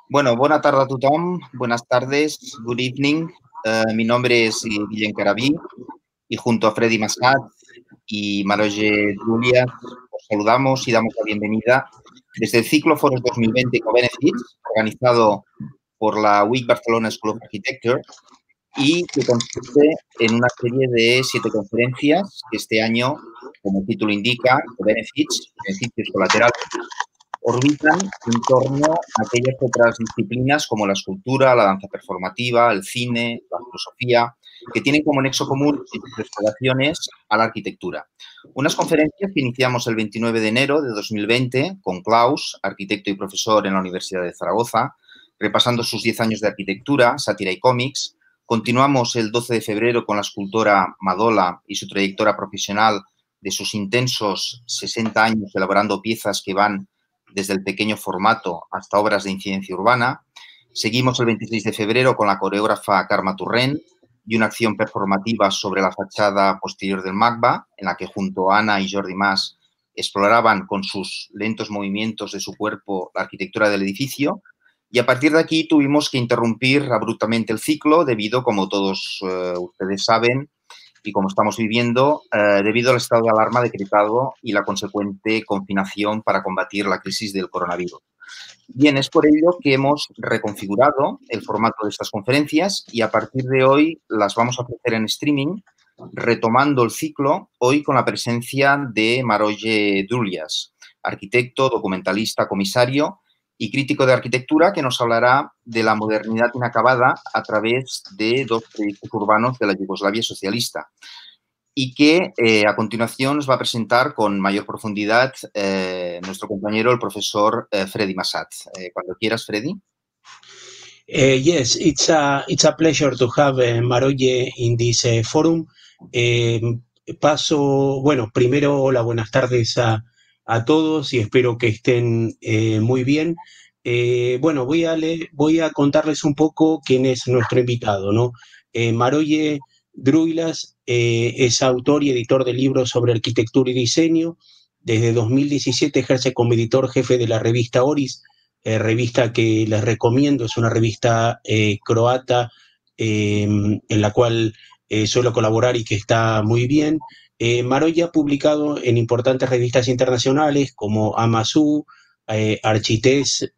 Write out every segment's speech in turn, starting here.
Bueno, bona tarda a tothom, buenas tardes, good evening. Mi nombre es Guillem Caraví y junto a Freddy Massat y Maroje Drulias os saludamos y damos la bienvenida desde el ciclo Foros 2020 Co-Benefits, organizado por la WIC Barcelona School of Architecture y que consiste en una serie de 7 conferencias que este año, como el título indica, Co-Benefits, beneficios colaterales, orbitan en torno a aquellas otras disciplinas como la escultura, la danza performativa, el cine, la filosofía, que tienen como nexo común en sus exploraciones a la arquitectura. Unas conferencias que iniciamos el 29 de enero de 2020 con Klaus, arquitecto y profesor en la Universidad de Zaragoza, repasando sus 10 años de arquitectura, sátira y cómics. Continuamos el 12 de febrero con la escultora Madola y su trayectoria profesional de sus intensos 60 años elaborando piezas que van desde el pequeño formato hasta obras de incidencia urbana. Seguimos el 26 de febrero con la coreógrafa Carme Torrent y una acción performativa sobre la fachada posterior del MACBA, en la que junto a Ana y Jordi Mas exploraban con sus lentos movimientos de su cuerpo la arquitectura del edificio. Y a partir de aquí tuvimos que interrumpir abruptamente el ciclo debido, como todos ustedes saben, y como estamos viviendo, debido al estado de alarma decretado y la consecuente confinación para combatir la crisis del coronavirus. Bien, es por ello que hemos reconfigurado el formato de estas conferencias y a partir de hoy las vamos a ofrecer en streaming, retomando el ciclo hoy con la presencia de Maroje Drulias, arquitecto, documentalista, comisario y crítico de arquitectura, que nos hablará de la modernidad inacabada a través de 2 proyectos urbanos de la Yugoslavia socialista y que a continuación nos va a presentar con mayor profundidad nuestro compañero, el profesor Freddy Massat. Cuando quieras, Freddy. Yes, it's a pleasure to have Maroye in this forum. Bueno, primero, hola, buenas tardes a todos y espero que estén muy bien. Bueno, voy a contarles un poco quién es nuestro invitado, ¿no? Maroye Druilas es autor y editor de libros sobre arquitectura y diseño. Desde 2017 ejerce como editor jefe de la revista Oris, revista que les recomiendo, es una revista croata en la cual suelo colaborar y que está muy bien. Maroya ha publicado en importantes revistas internacionales como Amazú, Archités,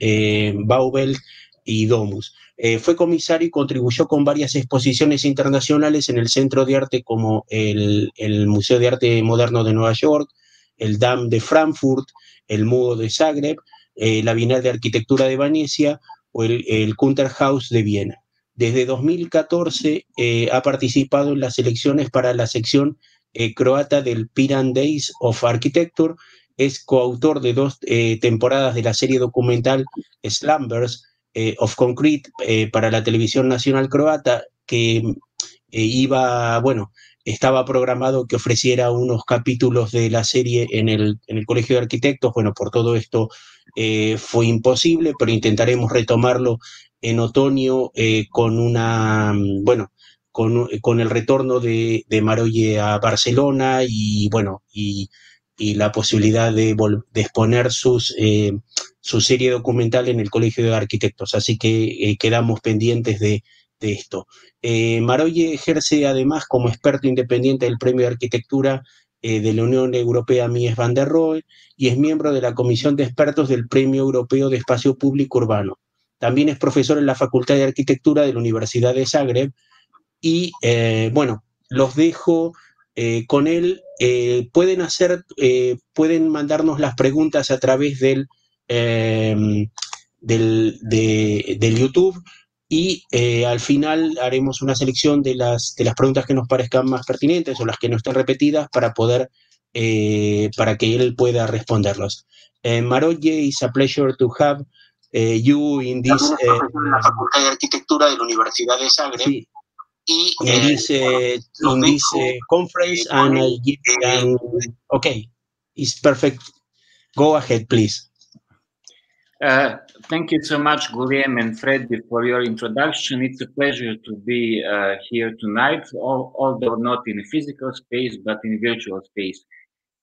Baubel y Domus. Fue comisario y contribuyó con varias exposiciones internacionales en el Centro de Arte como el Museo de Arte Moderno de Nueva York, el DAM de Frankfurt, el MUO de Zagreb, la Bienal de Arquitectura de Venecia o el Kunterhaus de Viena. Desde 2014 ha participado en las elecciones para la sección croata del Piran Days of Architecture. Es coautor de 2 temporadas de la serie documental Slumbers of Concrete para la televisión nacional croata, que estaba programado que ofreciera unos capítulos de la serie en el Colegio de Arquitectos. Bueno, por todo esto fue imposible, pero intentaremos retomarlo en otoño con el retorno de Maroye a Barcelona y la posibilidad de exponer su serie documental en el Colegio de Arquitectos. Así que quedamos pendientes de esto. Maroye ejerce además como experto independiente del Premio de Arquitectura de la Unión Europea Mies van der Rohe y es miembro de la Comisión de Expertos del Premio Europeo de Espacio Público Urbano. También es profesor en la Facultad de Arquitectura de la Universidad de Zagreb y los dejo con él. Pueden mandarnos las preguntas a través del YouTube y al final haremos una selección de las preguntas que nos parezcan más pertinentes o las que no estén repetidas para que él pueda responderlos. Maroye, it's a pleasure to have you in this... la Facultad de Arquitectura de la Universidad de Zagreb. Sí. In this conference, and I give okay, it's perfect. Go ahead, please. Thank you so much, Guillem and Freddy, for your introduction. It's a pleasure to be here tonight, although not in a physical space, but in a virtual space.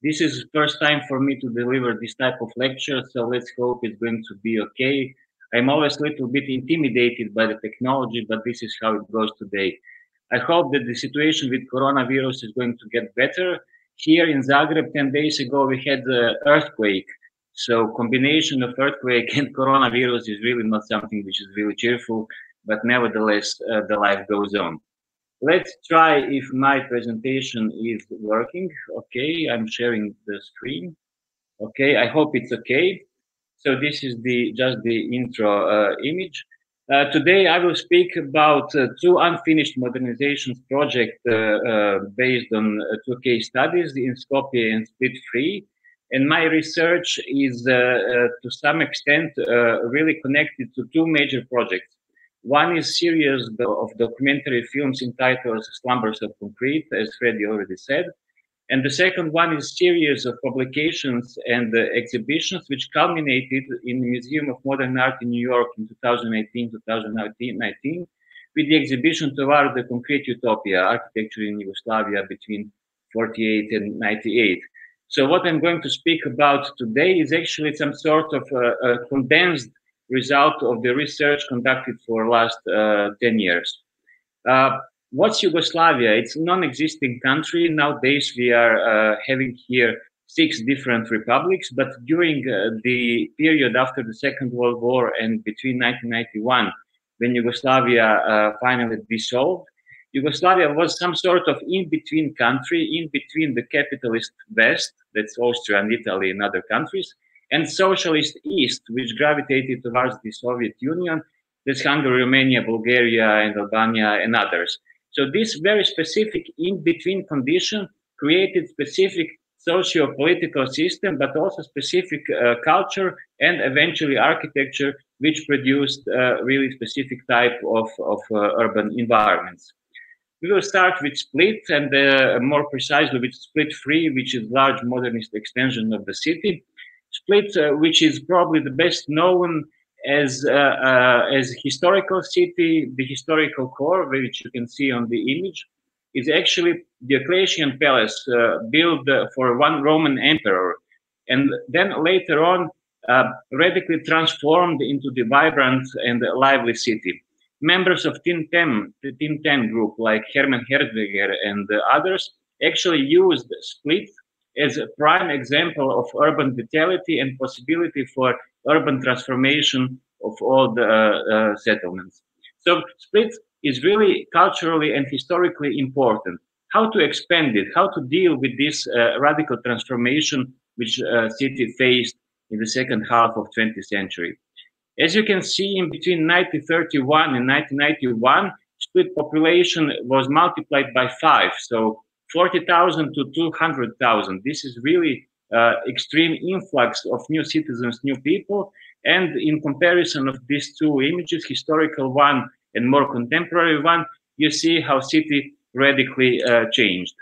This is the first time for me to deliver this type of lecture, so let's hope it's going to be okay. I'm always a little bit intimidated by the technology, but this is how it goes today. I hope that the situation with coronavirus is going to get better. Here in Zagreb, 10 days ago, we had an earthquake. So combination of earthquake and coronavirus is really not something which is really cheerful, but nevertheless, the life goes on. Let's try if my presentation is working. Okay, I'm sharing the screen. Okay, I hope it's okay. So this is just the intro image. Today I will speak about two unfinished modernizations project based on two case studies in Skopje and Split Free. And my research is to some extent really connected to two major projects. One is series of documentary films entitled Slumbers of Concrete, as Freddy already said. And the second one is series of publications and exhibitions which culminated in the Museum of Modern Art in New York in 2018-2019 with the exhibition Toward the Concrete Utopia, Architecture in Yugoslavia between 48 and 98. So what I'm going to speak about today is actually some sort of a condensed result of the research conducted for the last 10 years. What's Yugoslavia? It's a non-existing country. Nowadays, we are having here 6 different republics, but during the period after the Second World War and between 1991, when Yugoslavia finally dissolved, Yugoslavia was some sort of in-between country, in between the capitalist West, that's Austria and Italy and other countries, and socialist East, which gravitated towards the Soviet Union, that's Hungary, Romania, Bulgaria, and Albania, and others. So this very specific in-between condition created specific socio-political system, but also specific culture and eventually architecture, which produced really specific type of urban environments. We will start with Split and more precisely with Split Free, which is large modernist extension of the city. Split, which is probably the best known as historical city, the historical core, which you can see on the image, is actually Diocletian Palace built for one Roman emperor, and then later on radically transformed into the vibrant and lively city. Members of the Team 10 group, like Hermann Hertziger and others, actually used Split as a prime example of urban vitality and possibility for urban transformation of all the settlements. So Split is really culturally and historically important. How to expand it, how to deal with this radical transformation which city faced in the second half of 20th century. As you can see, in between 1931 and 1991, Split population was multiplied by 5. So 40,000 to 200,000. This is really extreme influx of new citizens, new people. And in comparison of these two images, historical one and more contemporary one, you see how city radically changed.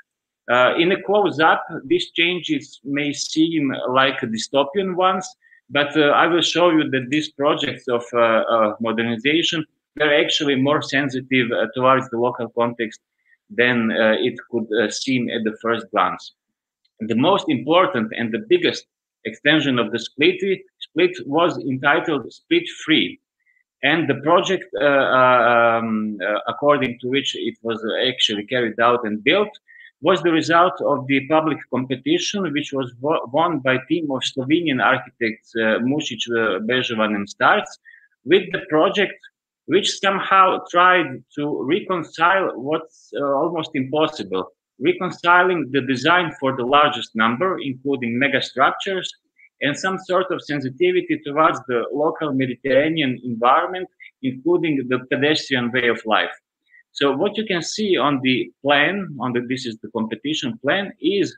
In a close-up, these changes may seem like dystopian ones, but I will show you that these projects of modernization were actually more sensitive towards the local context than it could seem at the first glance. The most important and the biggest extension of the Split was entitled Split Free. And the project, according to which it was actually carried out and built, was the result of the public competition, which was won by a team of Slovenian architects, Mušić, Bežovan, and Starc, with the project which somehow tried to reconcile what's almost impossible, reconciling the design for the largest number, including mega structures, and some sort of sensitivity towards the local Mediterranean environment, including the pedestrian way of life. So what you can see on the plan, this is the competition plan, is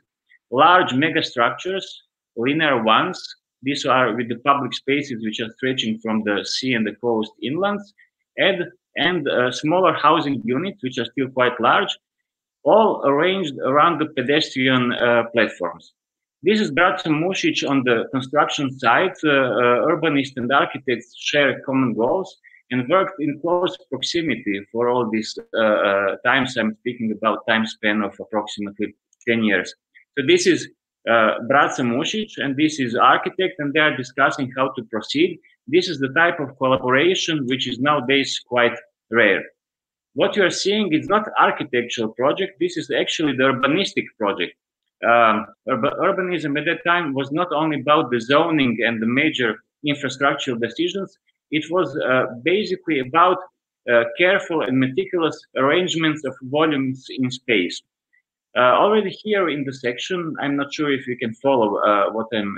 large mega structures, linear ones. These are with the public spaces which are stretching from the sea and the coast inlands, and smaller housing units, which are still quite large, all arranged around the pedestrian platforms. This is Braco Mušić on the construction site. Urbanists and architects share common goals and worked in close proximity for all these times. I'm speaking about time span of approximately 10 years. So this is Braca Mušić, and this is architect, and they are discussing how to proceed. This is the type of collaboration which is nowadays quite rare. What you are seeing is not architectural project. This is actually the urbanistic project. Urbanism at that time was not only about the zoning and the major infrastructural decisions. It was basically about careful and meticulous arrangements of volumes in space. Already here in the section, I'm not sure if you can follow what I'm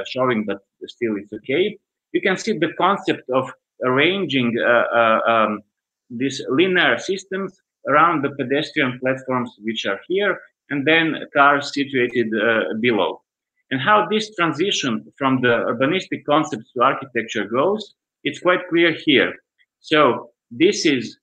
showing, but still it's okay. You can see the concept of arranging these linear systems around the pedestrian platforms which are here, and then cars situated below. And how this transition from the urbanistic concepts to architecture goes, it's quite clear here. So this is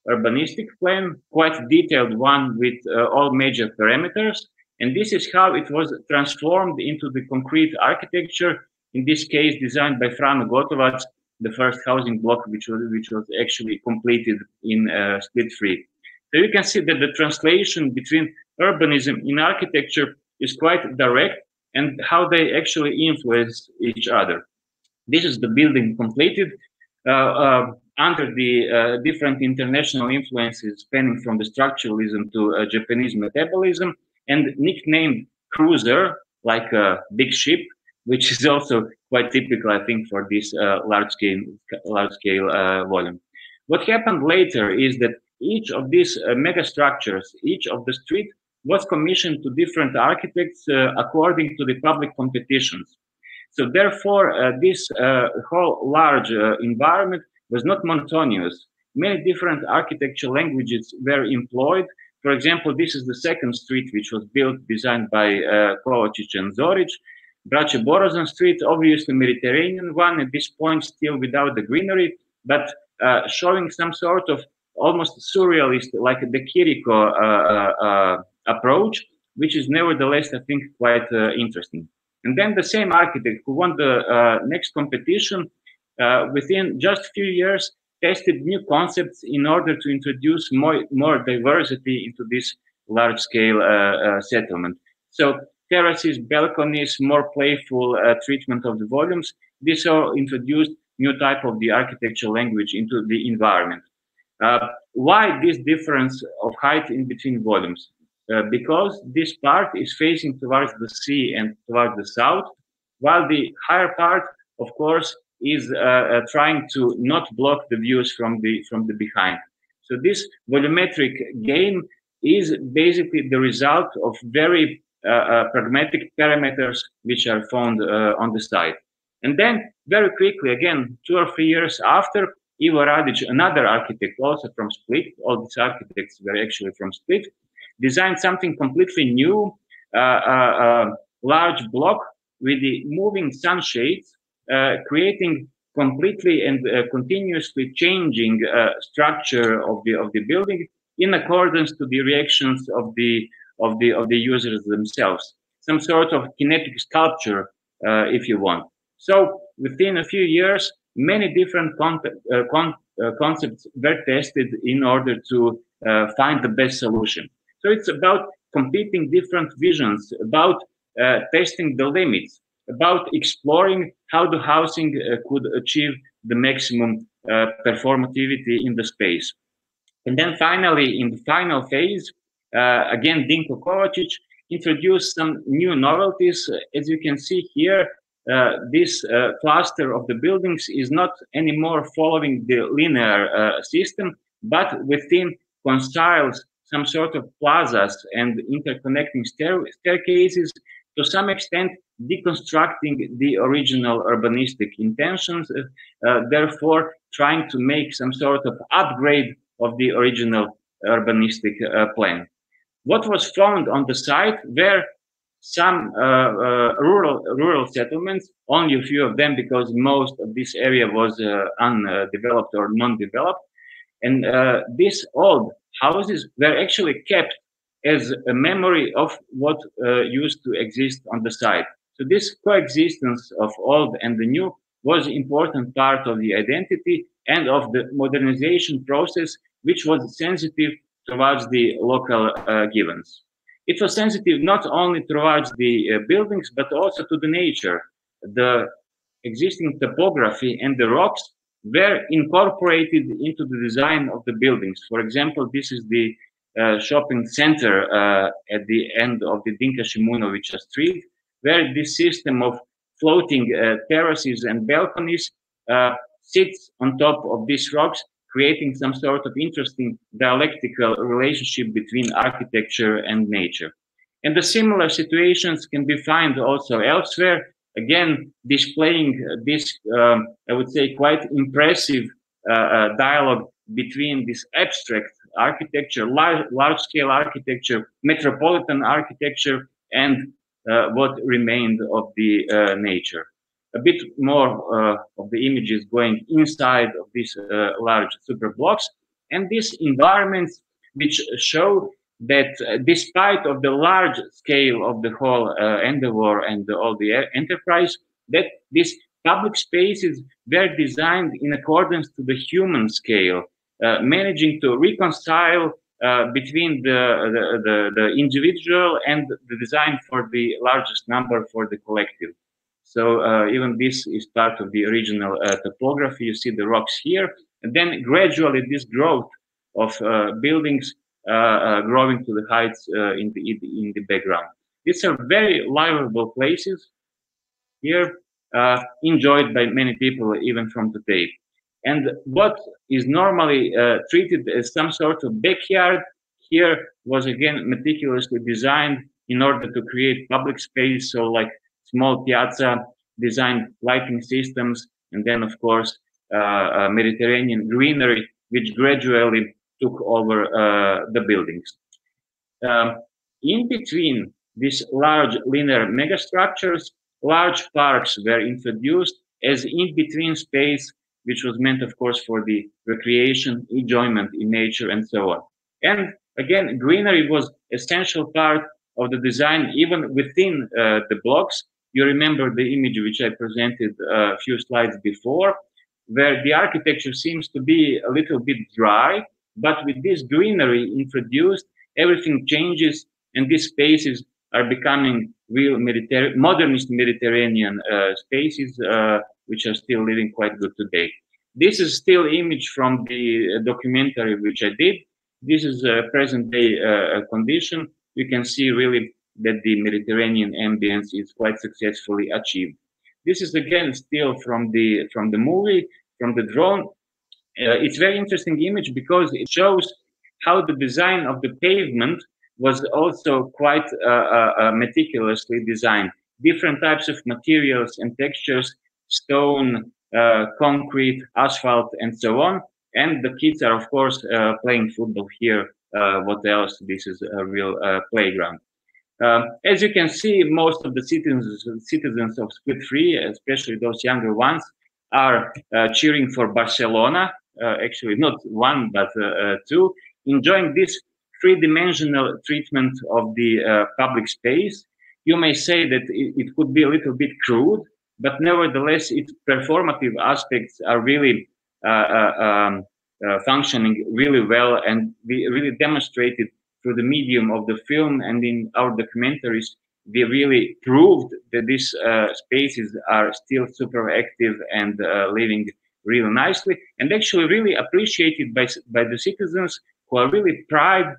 urbanistic plan, quite detailed one with all major parameters. And this is how it was transformed into the concrete architecture, in this case designed by Frano Gotovac, the first housing block which was actually completed in Split 3. So you can see that the translation between urbanism in architecture is quite direct, and how they actually influence each other. This is the building completed under the different international influences spanning from the structuralism to Japanese metabolism, and nicknamed Cruiser, like a big ship, which is also quite typical, I think, for this large-scale volume. What happened later is that each of these mega structures, each of the street, was commissioned to different architects according to the public competitions. So therefore, this whole large environment was not monotonous. Many different architectural languages were employed. For example, this is the second street which was built, designed by Kovačić and Zorić. Braće Borozan Street, obviously Mediterranean one, at this point still without the greenery, but showing some sort of almost surrealist, like the Chirico approach, which is nevertheless, I think, quite interesting. And then the same architect who won the next competition, within just a few years, tested new concepts in order to introduce more diversity into this large-scale settlement. So terraces, balconies, more playful treatment of the volumes. This all introduced new type of the architectural language into the environment. Why this difference of height in between volumes? Because this part is facing towards the sea and towards the south, while the higher part, of course, is trying to not block the views from the behind. So this volumetric gain is basically the result of very pragmatic parameters which are found on the side. And then very quickly, again, 2 or 3 years after, Ivo Radić, another architect also from Split, all these architects were actually from Split, designed something completely new, large block with the moving sunshades, creating completely and continuously changing structure of the building in accordance to the reactions of the users themselves. Some sort of kinetic sculpture, if you want. So within a few years, many different concepts were tested in order to find the best solution. So it's about competing different visions, about testing the limits, about exploring how the housing could achieve the maximum performativity in the space. And then finally, in the final phase, again, Dinko Kovačić introduced some new novelties. As you can see here, this cluster of the buildings is not anymore following the linear system, but within conceals some sort of plazas and interconnecting staircases, to some extent deconstructing the original urbanistic intentions, therefore trying to make some sort of upgrade of the original urbanistic plan. What was found on the site were some rural settlements, only a few of them because most of this area was undeveloped or non-developed. And these old houses were actually kept as a memory of what used to exist on the site. So this coexistence of old and the new was an important part of the identity and of the modernization process, which was sensitive towards the local givens. It was sensitive not only towards the buildings, but also to the nature. The existing topography and the rocks were incorporated into the design of the buildings. For example, this is the shopping center at the end of the Dinka Shimunovića Street, where this system of floating terraces and balconies sits on top of these rocks, creating some sort of interesting dialectical relationship between architecture and nature. And the similar situations can be found also elsewhere, again, displaying this, I would say, quite impressive dialogue between this abstract architecture, large-scale architecture, metropolitan architecture, and what remained of the nature. A bit more of the images going inside of these large super blocks, and these environments which show that despite of the large scale of the whole endeavor and all the enterprise, that these public spaces were designed in accordance to the human scale, managing to reconcile between the individual and the design for the largest number for the collective. So even this is part of the original topography. You see the rocks here, and then gradually this growth of buildings growing to the heights in the background. These are very livable places here, enjoyed by many people even from today. And what is normally treated as some sort of backyard here was again meticulously designed in order to create public space. So like small piazza, designed lighting systems, and then of course Mediterranean greenery, which gradually took over the buildings. In between these large linear megastructures, large parks were introduced as in-between space, which was meant, of course, for the recreation, enjoyment in nature, and so on. And again, greenery was essential part of the design, even within the blocks. You remember the image which I presented a few slides before, where the architecture seems to be a little bit dry, but with this greenery introduced, everything changes, and these spaces are becoming real modernist Mediterranean spaces, which are still living quite good today. This is still image from the documentary which I did. This is a present day condition. You can see really that the Mediterranean ambience is quite successfully achieved. This is again still from the movie, from the drone. It's very interesting image because it shows how the design of the pavement was also quite meticulously designed. Different types of materials and textures, stone, concrete, asphalt, and so on. And the kids are, of course, playing football here. What else? This is a real playground. As you can see, most of the citizens of Split Free, especially those younger ones, are cheering for Barcelona. Actually, not one, but two, enjoying this three-dimensional treatment of the public space. You may say that it could be a little bit crude, but nevertheless, its performative aspects are really functioning really well, and we really demonstrated through the medium of the film and in our documentaries, we really proved that these spaces are still super active and living really nicely, and actually really appreciated by the citizens who are really proud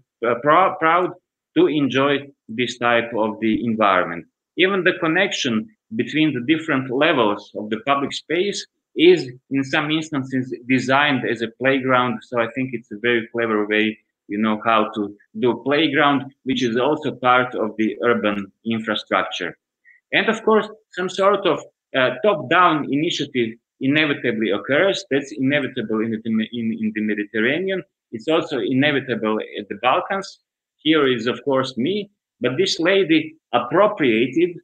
to enjoy this type of the environment. Even the connection between the different levels of the public space is in some instances designed as a playground. So I think it's a very clever way, you know, how to do a playground, which is also part of the urban infrastructure. And of course, some sort of top-down initiative inevitably occurs. That's inevitable in the Mediterranean. It's also inevitable at the Balkans. Here is, of course, me, but this lady appropriated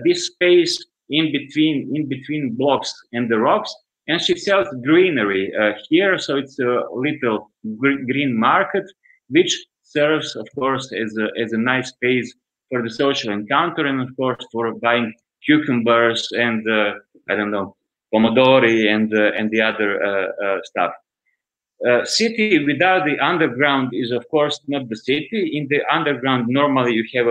this space in between blocks and the rocks, and she sells greenery here. So it's a little green market, which serves, of course, as a nice space for the social encounter, and of course for buying cucumbers and I don't know, pomodori and the other stuff. City without the underground is, of course, not the city. In the underground, normally you have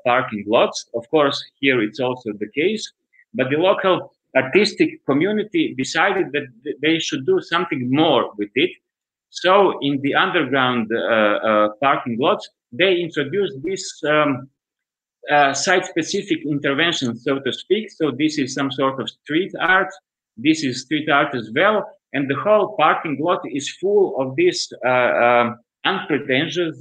parking lots. Of course, here it's also the case. But the local artistic community decided that they should do something more with it. So in the underground parking lots, they introduced this site-specific intervention, so to speak. So this is some sort of street art. This is street art as well. And the whole parking lot is full of these unpretentious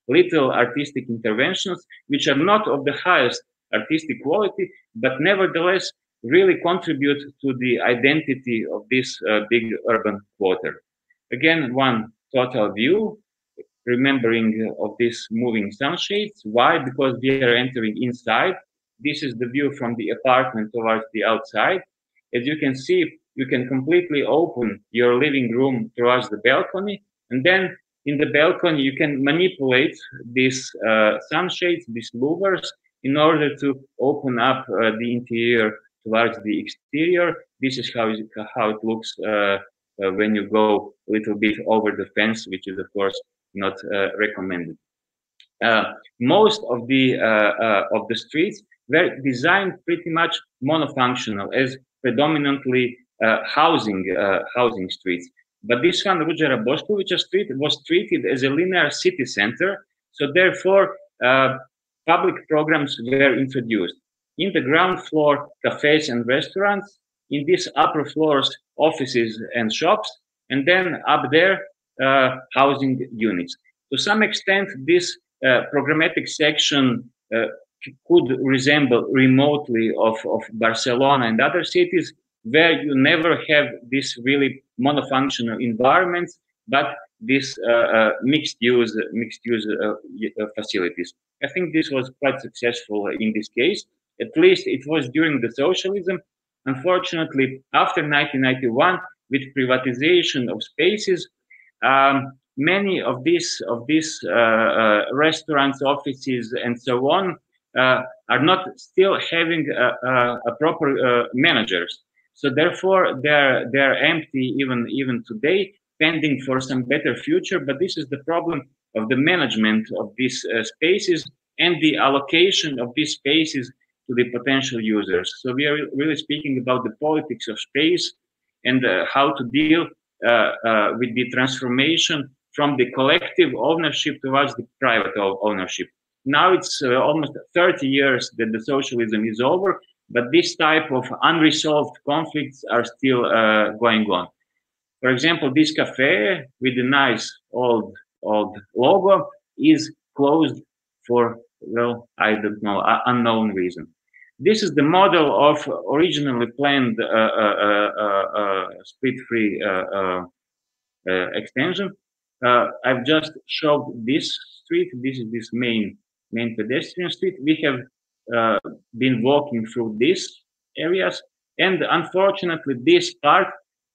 little artistic interventions, which are not of the highest artistic quality, but nevertheless really contribute to the identity of this big urban quarter. Again, one total view, remembering of these moving sunshades. Why? Because we are entering inside. This is the view from the apartment towards the outside. As you can see, you can completely open your living room towards the balcony, and then in the balcony you can manipulate these sunshades, these louvers, in order to open up the interior towards the exterior. This is how it looks when you go a little bit over the fence, which is of course not recommended. Most of the streets were designed pretty much monofunctional as predominantly housing streets. But this one, Ruđera Boškovića Street, was treated as a linear city center. So therefore, public programs were introduced. In the ground floor, cafes and restaurants. In these upper floors, offices and shops. And then up there, housing units. To some extent, this programmatic section could resemble remotely of Barcelona and other cities, where you never have this really monofunctional environments, but this mixed use facilities. I think this was quite successful in this case. At least it was during the socialism. Unfortunately, after 1991, with privatization of spaces, many of these restaurants, offices, and so on are not still having a proper managers. So therefore, they're empty even today, pending for some better future. But this is the problem of the management of these spaces and the allocation of these spaces to the potential users. So we are really speaking about the politics of space and how to deal with the transformation from the collective ownership towards the private ownership. Now it's almost 30 years that the socialism is over, but this type of unresolved conflicts are still going on. For example, this cafe with the nice old logo is closed for, well, I don't know, unknown reason. This is the model of originally planned split-free extension. I've just showed this street. This is this main pedestrian street. We have been walking through these areas, and unfortunately, this part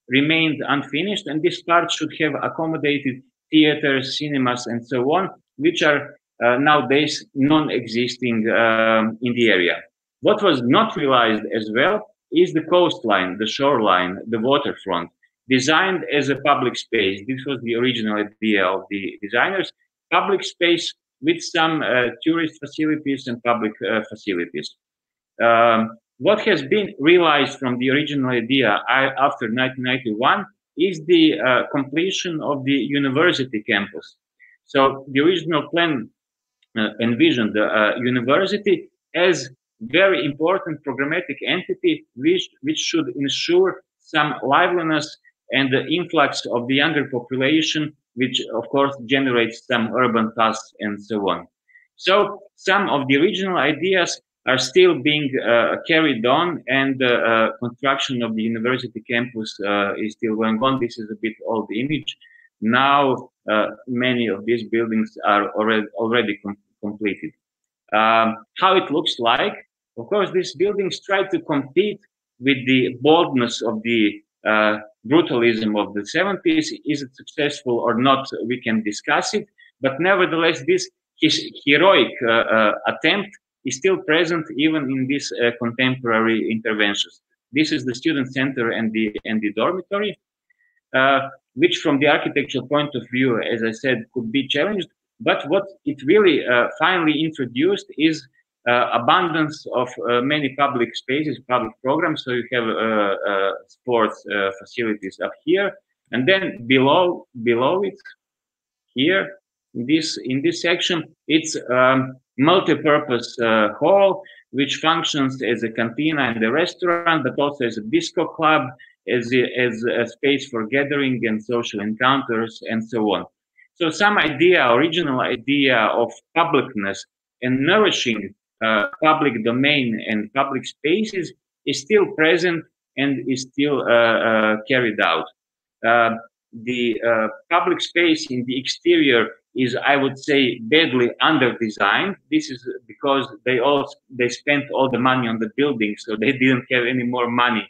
remained unfinished, and this part should have accommodated theaters, cinemas, and so on, which are nowadays non-existing in the area. What was not realized as well is the coastline, the shoreline, the waterfront, designed as a public space. This was the original idea of the designers. Public space with some tourist facilities and public facilities. What has been realized from the original idea after 1991 is the completion of the university campus. So the original plan envisioned the university as very important programmatic entity which should ensure some liveliness and the influx of the younger population, which of course generates some urban costs and so on. So some of the original ideas are still being carried on, and the construction of the university campus is still going on. This is a bit old image. Now many of these buildings are already completed. How it looks like? Of course, these buildings try to compete with the boldness of the brutalism of the 70s. Is it successful or not? We can discuss it. But nevertheless, this heroic attempt is still present even in these contemporary interventions. This is the student center and the dormitory. which from the architectural point of view, as I said, could be challenged. But what it really finally introduced is abundance of many public spaces, public programs. So you have sports facilities up here, and then below it, here in this section, it's multi-purpose hall which functions as a cantina and a restaurant, but also as a disco club, as a space for gathering and social encounters, and so on. So some original idea of publicness and nourishing public domain and public spaces is still present and is still carried out. The public space in the exterior is, I would say, badly under-designed. This is because they spent all the money on the building, so they didn't have any more money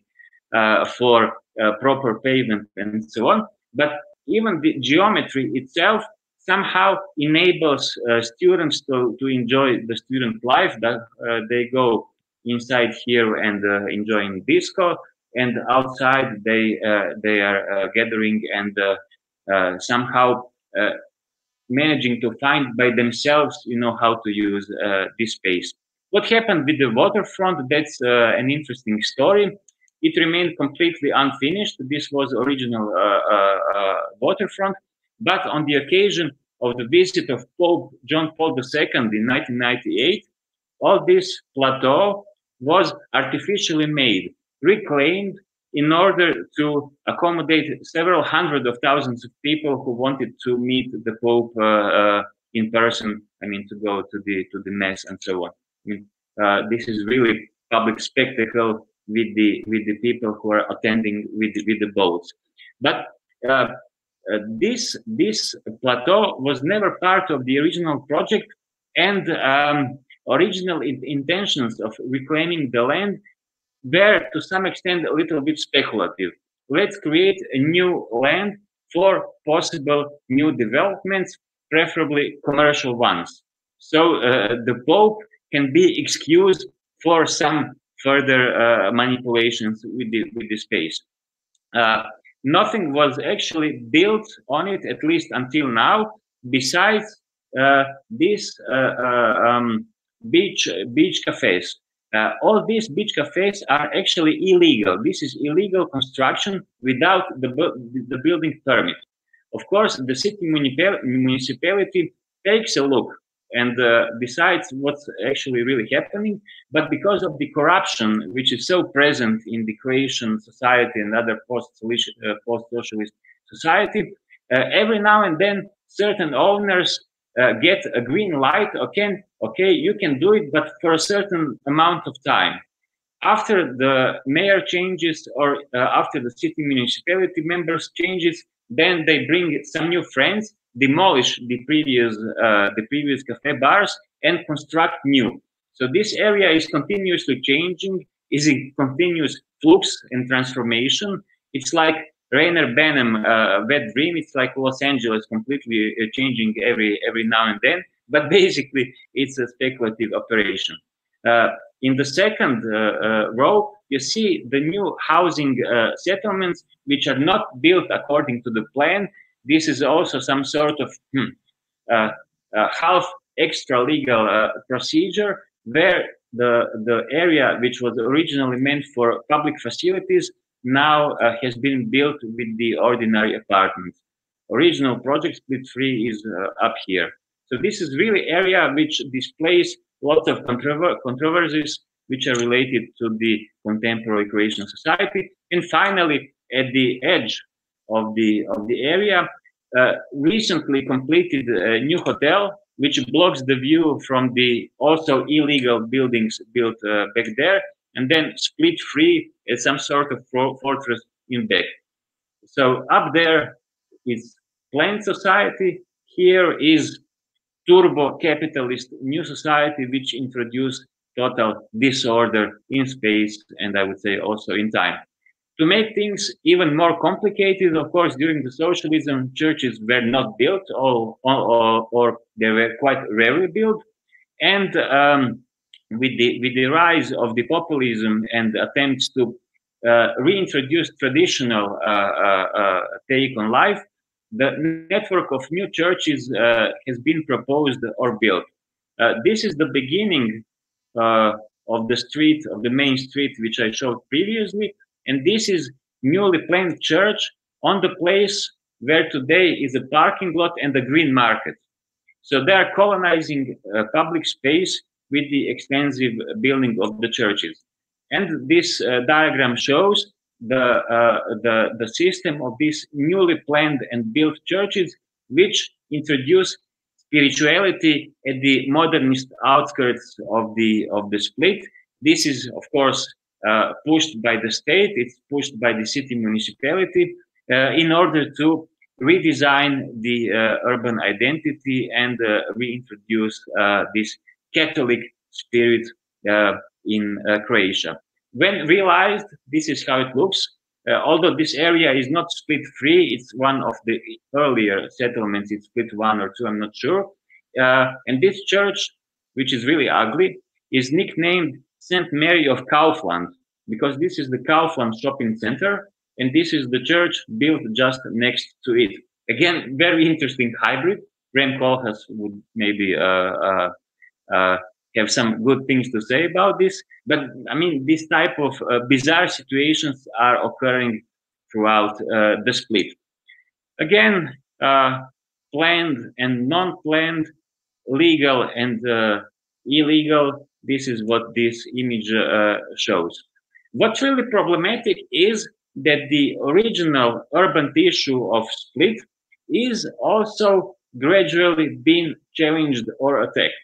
for proper pavement and so on. But even the geometry itself somehow enables students to enjoy the student life. That they go inside here and enjoying disco, and outside they are gathering and somehow managing to find by themselves, how to use this space. What happened with the waterfront? That's an interesting story. It remained completely unfinished. This was original waterfront, but on the occasion of the visit of Pope John Paul II in 1998, all this plateau was artificially made, reclaimed, in order to accommodate several hundred of thousands of people who wanted to meet the Pope in person. I mean, to go to the mass and so on. This is really public spectacle with the people who are attending with the boats. But this plateau was never part of the original project, and original intentions of reclaiming the land were to some extent a little bit speculative. Let's create a new land for possible new developments, preferably commercial ones. So the Pope can be excused for some further manipulations with the space. Nothing was actually built on it, at least until now, besides these beach cafes. All these beach cafes are actually illegal. This is illegal construction without the building permit. Of course, the city municipality takes a look and decides what's actually really happening. But because of the corruption, which is so present in the Croatian society and other post-socialist society, every now and then certain owners get a green light. Okay, you can do it, but for a certain amount of time. After the mayor changes or after the city municipality members changes, then they bring some new friends, demolish the previous cafe bars, and construct new. So this area is continuously changing, is in continuous flux and transformation. It's like Rainer Benham, wet dream. It's like Los Angeles completely changing every now and then. But basically, it's a speculative operation. In the second row, you see the new housing settlements, which are not built according to the plan. This is also some sort of half extra legal procedure, where the area which was originally meant for public facilities now has been built with the ordinary apartments. Original project split 3 is up here. So this is really area which displays lots of controversies which are related to the contemporary Croatian society. And finally, at the edge of the area, recently completed a new hotel which blocks the view from the also illegal buildings built back there, and then split 3 as some sort of fortress in back. So up there is planned society. Here is turbo capitalist new society, which introduced total disorder in space and I would say also in time. To make things even more complicated, of course, during the socialism, churches were not built or they were quite rarely built. And with the rise of the populism and attempts to reintroduce traditional take on life, the network of new churches has been proposed or built. This is the beginning of the street, of the main street, which I showed previously. And this is newly planned church on the place where today is a parking lot and a green market. So they are colonizing public space with the extensive building of the churches. And this diagram shows the system of these newly planned and built churches, which introduce spirituality at the modernist outskirts of the Split. This is, of course, pushed by the state. It's pushed by the city municipality in order to redesign the urban identity and reintroduce this Catholic spirit in Croatia. When realized, this is how it looks. Although this area is not Split 3, it's one of the earlier settlements. It's Split 1 or 2, I'm not sure. And this church, which is really ugly, is nicknamed St. Mary of Kaufland, because this is the Kaufland shopping center, and this is the church built just next to it. Again, very interesting hybrid. Rem Koolhaas would maybe have some good things to say about this. But I mean, this type of bizarre situations are occurring throughout the Split. Again, planned and non-planned, legal and illegal. This is what this image shows. What's really problematic is that the original urban tissue of Split is also gradually being challenged or attacked.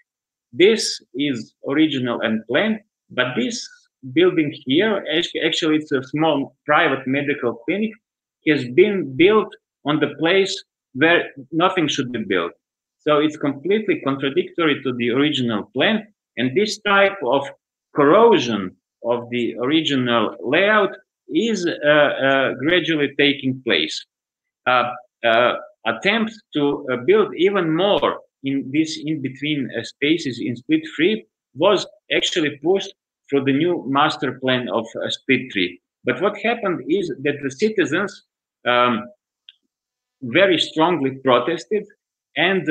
This is original and planned, but this building here, actually it's a small private medical clinic, has been built on the place where nothing should be built. So it's completely contradictory to the original plan. And this type of corrosion of the original layout is gradually taking place. Attempts to build even more in this in-between spaces in Split 3 was actually pushed through the new master plan of Split 3. But what happened is that the citizens very strongly protested, and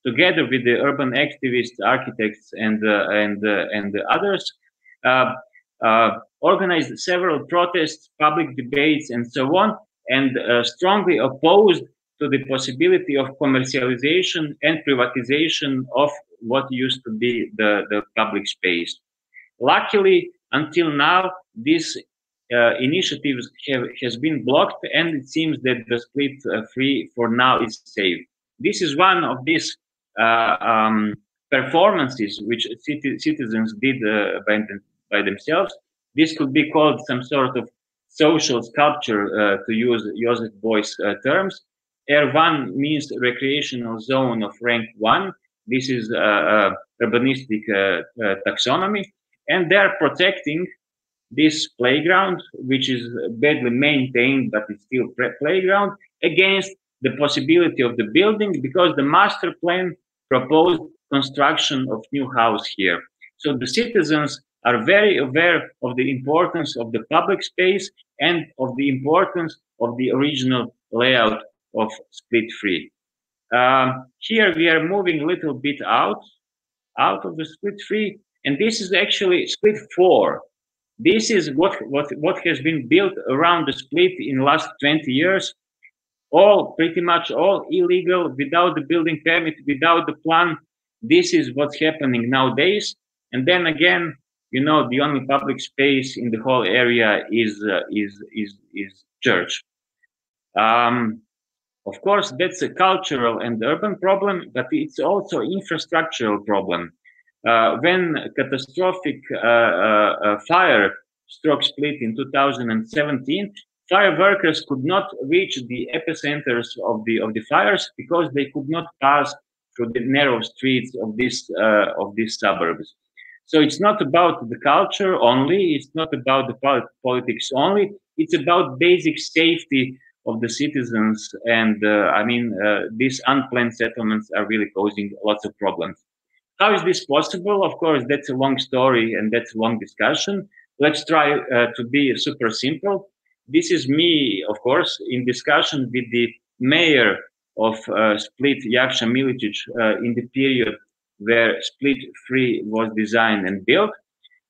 together with the urban activists, architects, and others, organized several protests, public debates, and so on, and strongly opposed to the possibility of commercialization and privatization of what used to be the public space. Luckily, until now, this initiative has been blocked, and it seems that the Split 3 for now is safe. This is one of these performances which citizens did by themselves. This could be called some sort of social sculpture, to use Joseph Beuys' terms. R1 means recreational zone of rank 1. This is urbanistic taxonomy, and they're protecting this playground, which is badly maintained, but it's still playground, against the possibility of the building, because the master plan proposed construction of new house here. So the citizens are very aware of the importance of the public space and of the importance of the original layout of Split 3. Here we are moving a little bit out of the Split 3, and this is actually Split 4. This is what has been built around the Split in the last 20 years. Pretty much all illegal, without the building permit, without the plan. This is what's happening nowadays. And then again, you know, the only public space in the whole area is church. Of course, that's a cultural and urban problem, but it's also infrastructural problem. When catastrophic fire struck Split in 2017, fire workers could not reach the epicenters of the fires because they could not pass through the narrow streets of these suburbs. So it's not about the culture only, it's not about the politics only, it's about basic safety of the citizens. And these unplanned settlements are really causing lots of problems. How is this possible? Of course, that's a long story and that's a long discussion. let's try to be super simple. This is me, of course, in discussion with the mayor of Split, Jakša Milicic, in the period where Split 3 was designed and built.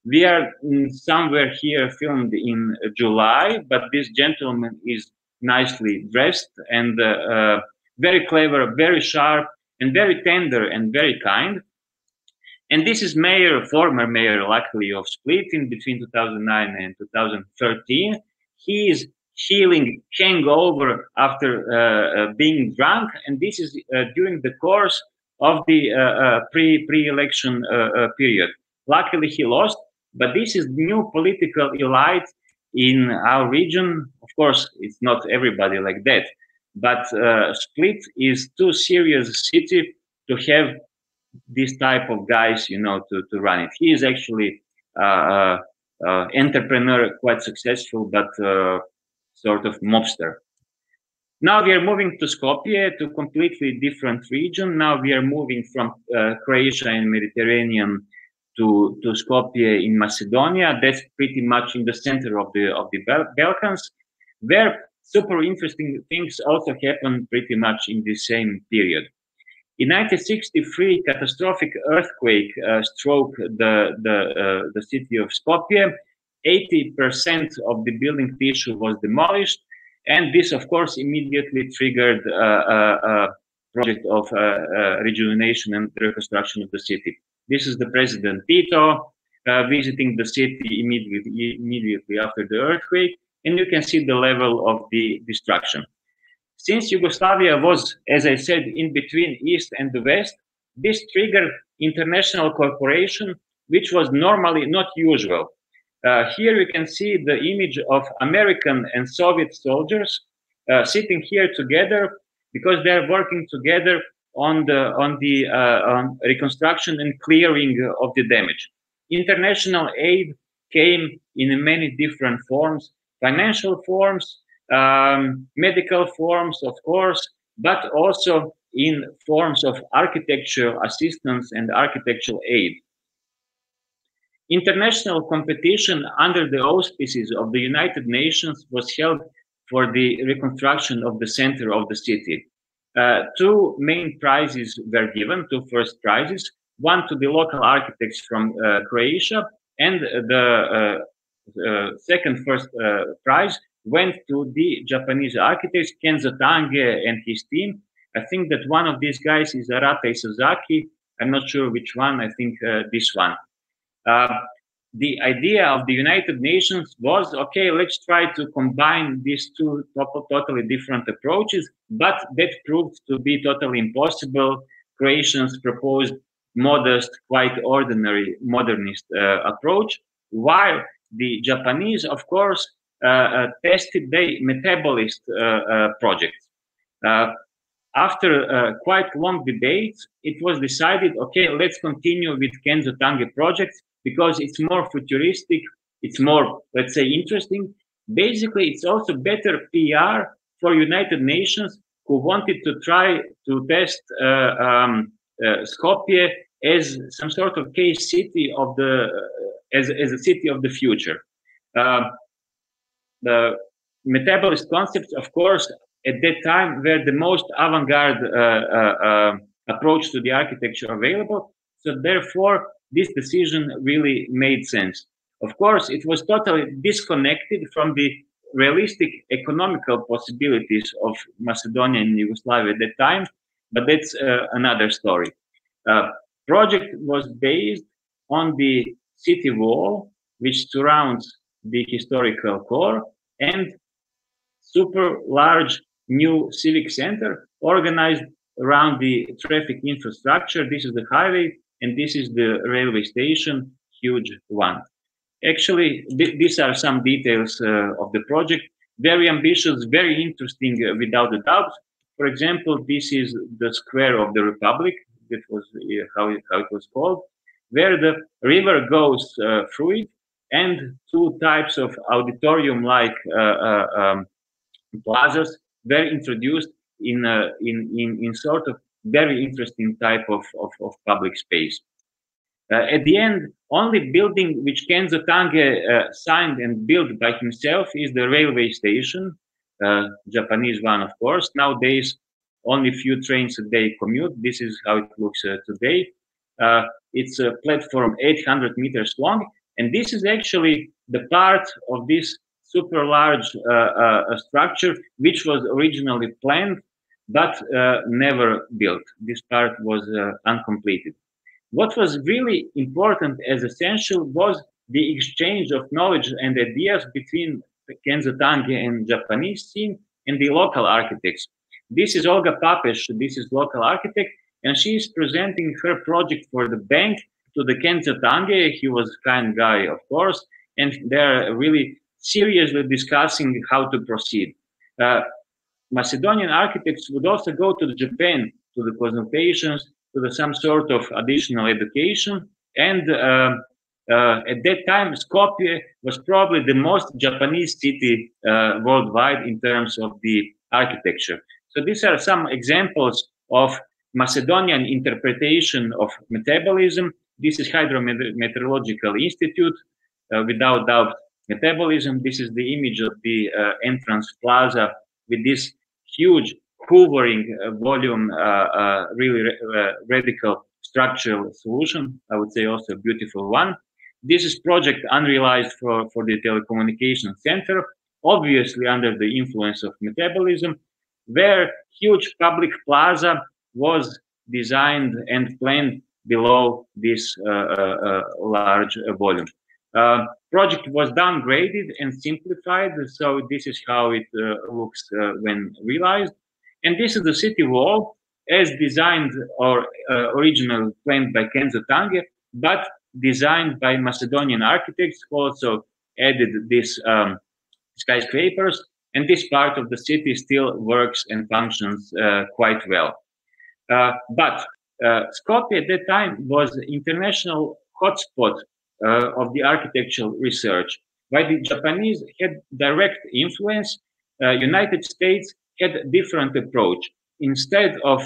We are somewhere here filmed in July, but this gentleman is nicely dressed and very clever, very sharp, and very tender and very kind. And this is mayor, former mayor, luckily, of Split in between 2009 and 2013. He is healing hangover after being drunk, and this is during the course of the pre-election period. Luckily, he lost, but this is new political elite in our region. Of course, it's not everybody like that, but Split is too serious a city to have this type of guys, you know, to run it. He is actually entrepreneur, quite successful, but sort of mobster. Now we are moving to Skopje, to completely different region. Now we are moving from Croatia and Mediterranean to Skopje in Macedonia. That's pretty much in the center of the Balkans, where super interesting things also happen pretty much in the same period. In 1963, catastrophic earthquake struck the city of Skopje. 80% of the building tissue was demolished, and this, of course, immediately triggered a project of rejuvenation and reconstruction of the city. This is the President Tito visiting the city immediately after the earthquake, and you can see the level of the destruction. Since Yugoslavia was, as I said, in between East and the West, this triggered international cooperation, which was normally not usual. Here you can see the image of American and Soviet soldiers sitting here together because they're working together on the reconstruction and clearing of the damage. International aid came in many different forms, financial forms, medical forms, of course, but also in forms of architectural assistance and architectural aid. International competition under the auspices of the United Nations was held for the reconstruction of the center of the city. Two main prizes were given, two first prizes, one to the local architects from Croatia, and the second first prize went to the Japanese architects, Kenzo Tange and his team. I think that one of these guys is Arata Isozaki. I'm not sure which one, I think this one. The idea of the United Nations was, okay, let's try to combine these two totally different approaches, but that proved to be totally impossible. Croatians proposed modest, quite ordinary modernist approach, while the Japanese, of course, tested their metabolist projects. After quite long debates, it was decided, okay, let's continue with Kenzo Tange projects because it's more futuristic, it's more, let's say, interesting. Basically, it's also better PR for United Nations who wanted to try to test Skopje as some sort of case city of the, as a city of the future. The metabolist concepts, of course, at that time were the most avant-garde approach to the architecture available. So therefore, this decision really made sense. Of course, it was totally disconnected from the realistic economical possibilities of Macedonia and Yugoslavia at that time, but that's another story. Project was based on the city wall, which surrounds the historical core, and super large new civic center organized around the traffic infrastructure. This is the highway, and this is the railway station, huge one. Actually, these are some details of the project. Very ambitious, very interesting, without a doubt. For example, this is the Square of the Republic. That was how it was called, where the river goes through it, and two types of auditorium-like plazas were introduced in sort of very interesting type of public space. At the end, only building which Kenzo Tange signed and built by himself is the railway station, Japanese one, of course. Nowadays, only few trains a day commute. This is how it looks today. It's a platform 800 meters long, and this is actually the part of this super large structure which was originally planned but never built. This part was uncompleted. What was really important as essential was the exchange of knowledge and ideas between Kenzo Tange and Japanese team and the local architects. This is Olga Papesh, this is local architect, and she is presenting her project for the bank to the Kenzo Tange. He was a kind guy, of course, and they're really seriously discussing how to proceed. Macedonian architects would also go to Japan to the consultations, to some sort of additional education. And at that time, Skopje was probably the most Japanese city worldwide in terms of the architecture. So these are some examples of Macedonian interpretation of metabolism. This is Hydrometeorological Institute, without doubt, metabolism. This is the image of the entrance plaza with this huge hovering volume, really radical structural solution. I would say also a beautiful one. This is project unrealized for the telecommunication center, obviously under the influence of metabolism, where huge public plaza was designed and planned below this large volume. Project was downgraded and simplified, so this is how it looks when realized. And this is the city wall as designed or originally planned by Kenzo Tange, but designed by Macedonian architects who also added these skyscrapers. And this part of the city still works and functions quite well. But Skopje at that time was an international hotspot of the architectural research. While the Japanese had direct influence, United States had a different approach. Instead of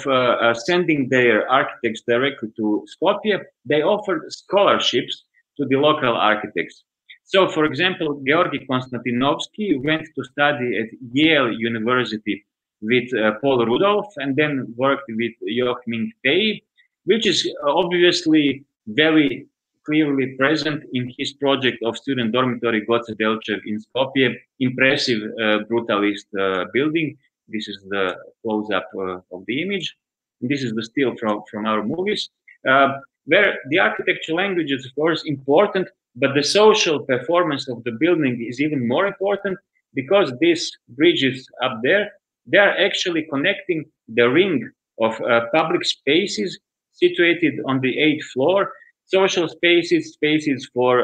sending their architects directly to Skopje, they offered scholarships to the local architects. So, for example, Georgi Konstantinovsky went to study at Yale University with Paul Rudolph and then worked with Joachim Pei, which is obviously very clearly present in his project of student dormitory Goce Delchev in Skopje, impressive brutalist building. This is the close-up of the image. And this is the still from our movies, where the architecture language is, of course, important, but the social performance of the building is even more important because these bridges up there, they are actually connecting the ring of public spaces situated on the 8th floor, social spaces, spaces for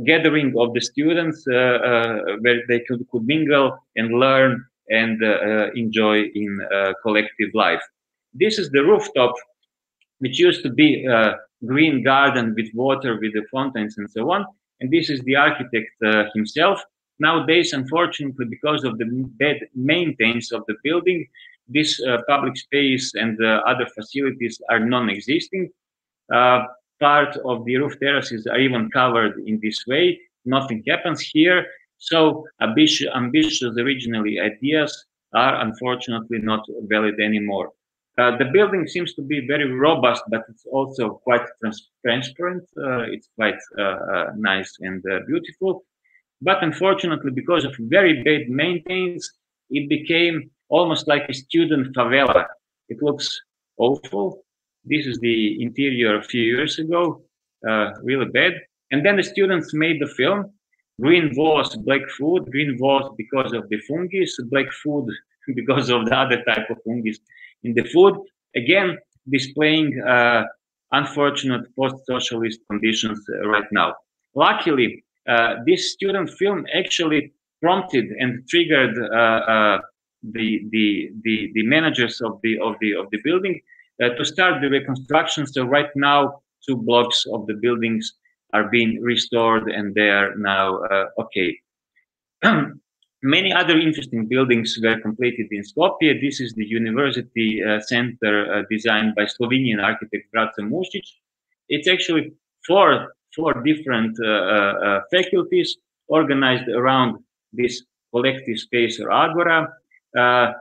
gathering of the students where they could mingle and learn and enjoy in collective life. This is the rooftop, which used to be a green garden with water, with the fountains and so on. And this is the architect himself. Nowadays, unfortunately, because of the bad maintenance of the building, this public space and other facilities are non-existing. Part of the roof terraces are even covered in this way. Nothing happens here. So ambitious originally ideas are unfortunately not valid anymore. The building seems to be very robust, but it's also quite transparent. It's quite nice and beautiful. But unfortunately, because of very bad maintenance, it became almost like a student favela. It looks awful. This is the interior a few years ago, really bad. And then the students made the film. Green walls, black food. Green walls because of the fungi, black food because of the other type of fungi in the food. Again, displaying unfortunate post-socialist conditions right now. Luckily, this student film actually prompted and triggered the managers of the building to start the reconstruction. So right now, 2 blocks of the buildings are being restored and they are now okay. Many other interesting buildings were completed in Skopje. This is the university center designed by Slovenian architect Braco Mušić. It's actually four different faculties organized around this collective space or agora.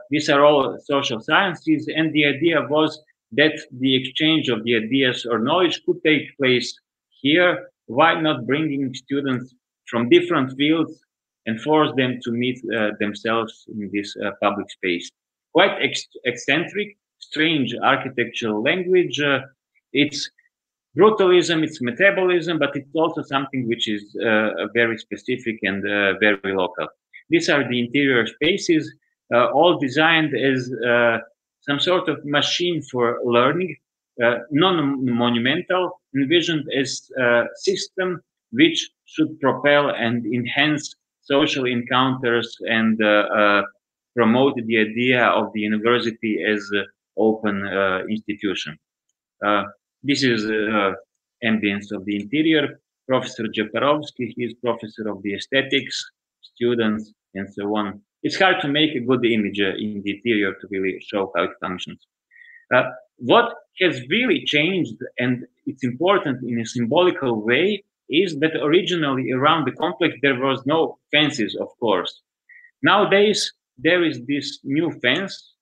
These are all social sciences, and the idea was that the exchange of the ideas or knowledge could take place here. Why not bringing students from different fields and force them to meet themselves in this public space? Quite eccentric, strange architectural language. It's brutalism, it's metabolism, but it's also something which is very specific and very local. These are the interior spaces, all designed as some sort of machine for learning, non-monumental, envisioned as a system which should propel and enhance social encounters and promote the idea of the university as an open institution. This is ambience of the interior. Professor Japarovsky, he is professor of the aesthetics, students, and so on. It's hard to make a good image in the interior to really show how it functions. What has really changed, and it's important in a symbolical way, is that originally around the complex there was no fences, of course. Nowadays, there is this new fence,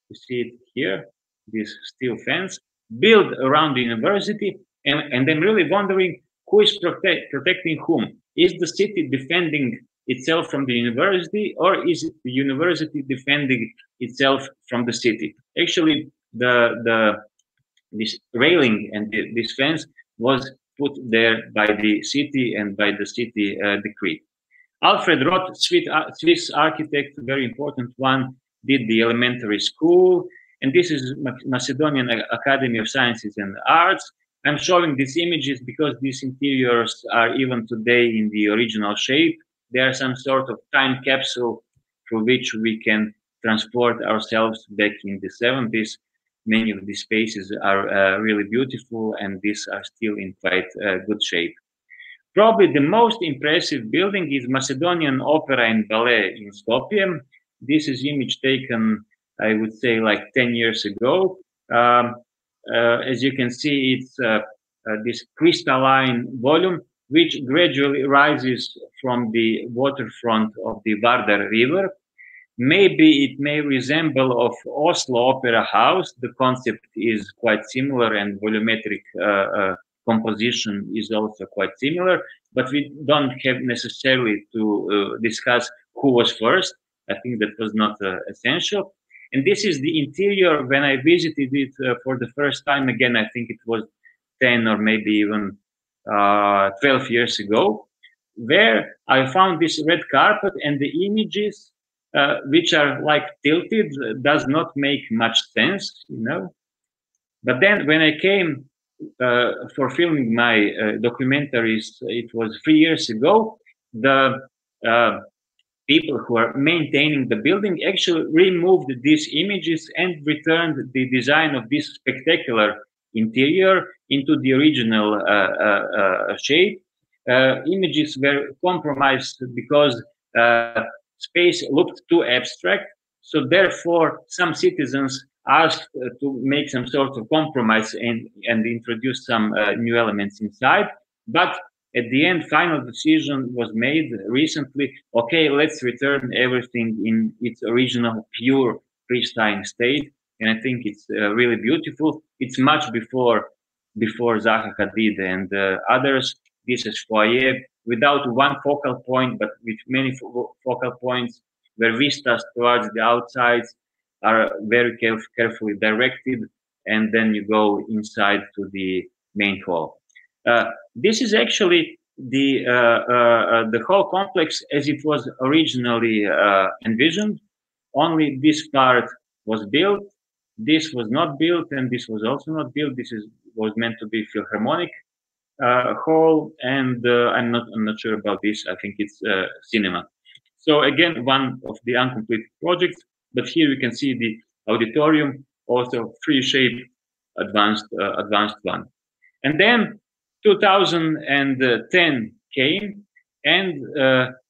you see it here, this steel fence, built around the university, and I'm really wondering who is protecting whom. Is the city defending itself from the university, or is it the university defending itself from the city? Actually, this railing and this fence was put there by the city and by the city decree. Alfred Roth, Swiss architect, very important one, did the elementary school, and this is Macedonian Academy of Sciences and Arts. I'm showing these images because these interiors are even today in the original shape. They are some sort of time capsule through which we can transport ourselves back in the 70s. Many of these spaces are really beautiful, and these are still in quite good shape. Probably the most impressive building is Macedonian Opera and Ballet in Skopje. This is image taken, I would say, like 10 years ago. As you can see, it's this crystalline volume, which gradually rises from the waterfront of the Vardar River. Maybe it may resemble of Oslo Opera House. The concept is quite similar, and volumetric composition is also quite similar, but we don't have necessarily to discuss who was first. I think that was not essential. And this is the interior when I visited it for the first time. Again, I think it was 10 or maybe even 12 years ago, where I found this red carpet, and the images which are like tilted does not make much sense, you know. But then when I came for filming my documentaries, it was 3 years ago, the people who are maintaining the building actually removed these images and returned the design of this spectacular interior into the original shape. Images were compromised because space looked too abstract. So therefore, some citizens asked to make some sort of compromise and introduce some new elements inside. But at the end, final decision was made recently. Okay, let's return everything in its original pure pristine state. And I think it's really beautiful. It's much before Zaha Hadid and others. This is foyer without one focal point, but with many focal points, where vistas towards the outsides are very carefully directed, and then you go inside to the main hall. This is actually the whole complex as it was originally envisioned. Only this part was built. This was not built, and this was also not built. This was meant to be Philharmonic hall, and I'm not sure about this. I think it's cinema. So again, one of the uncompleted projects. But here you can see the auditorium, also free shape, advanced one. And then 2010 came, and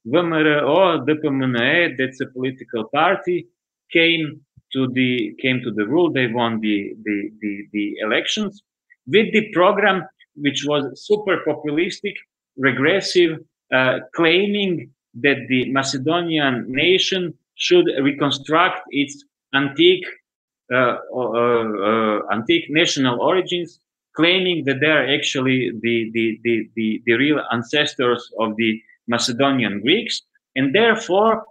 VMRO, DPMNE, that's a political party, came to the rule. They won the elections with the program which was super populistic, regressive, claiming that the Macedonian nation should reconstruct its antique national origins, claiming that they are actually the real ancestors of the Macedonian Greeks, and therefore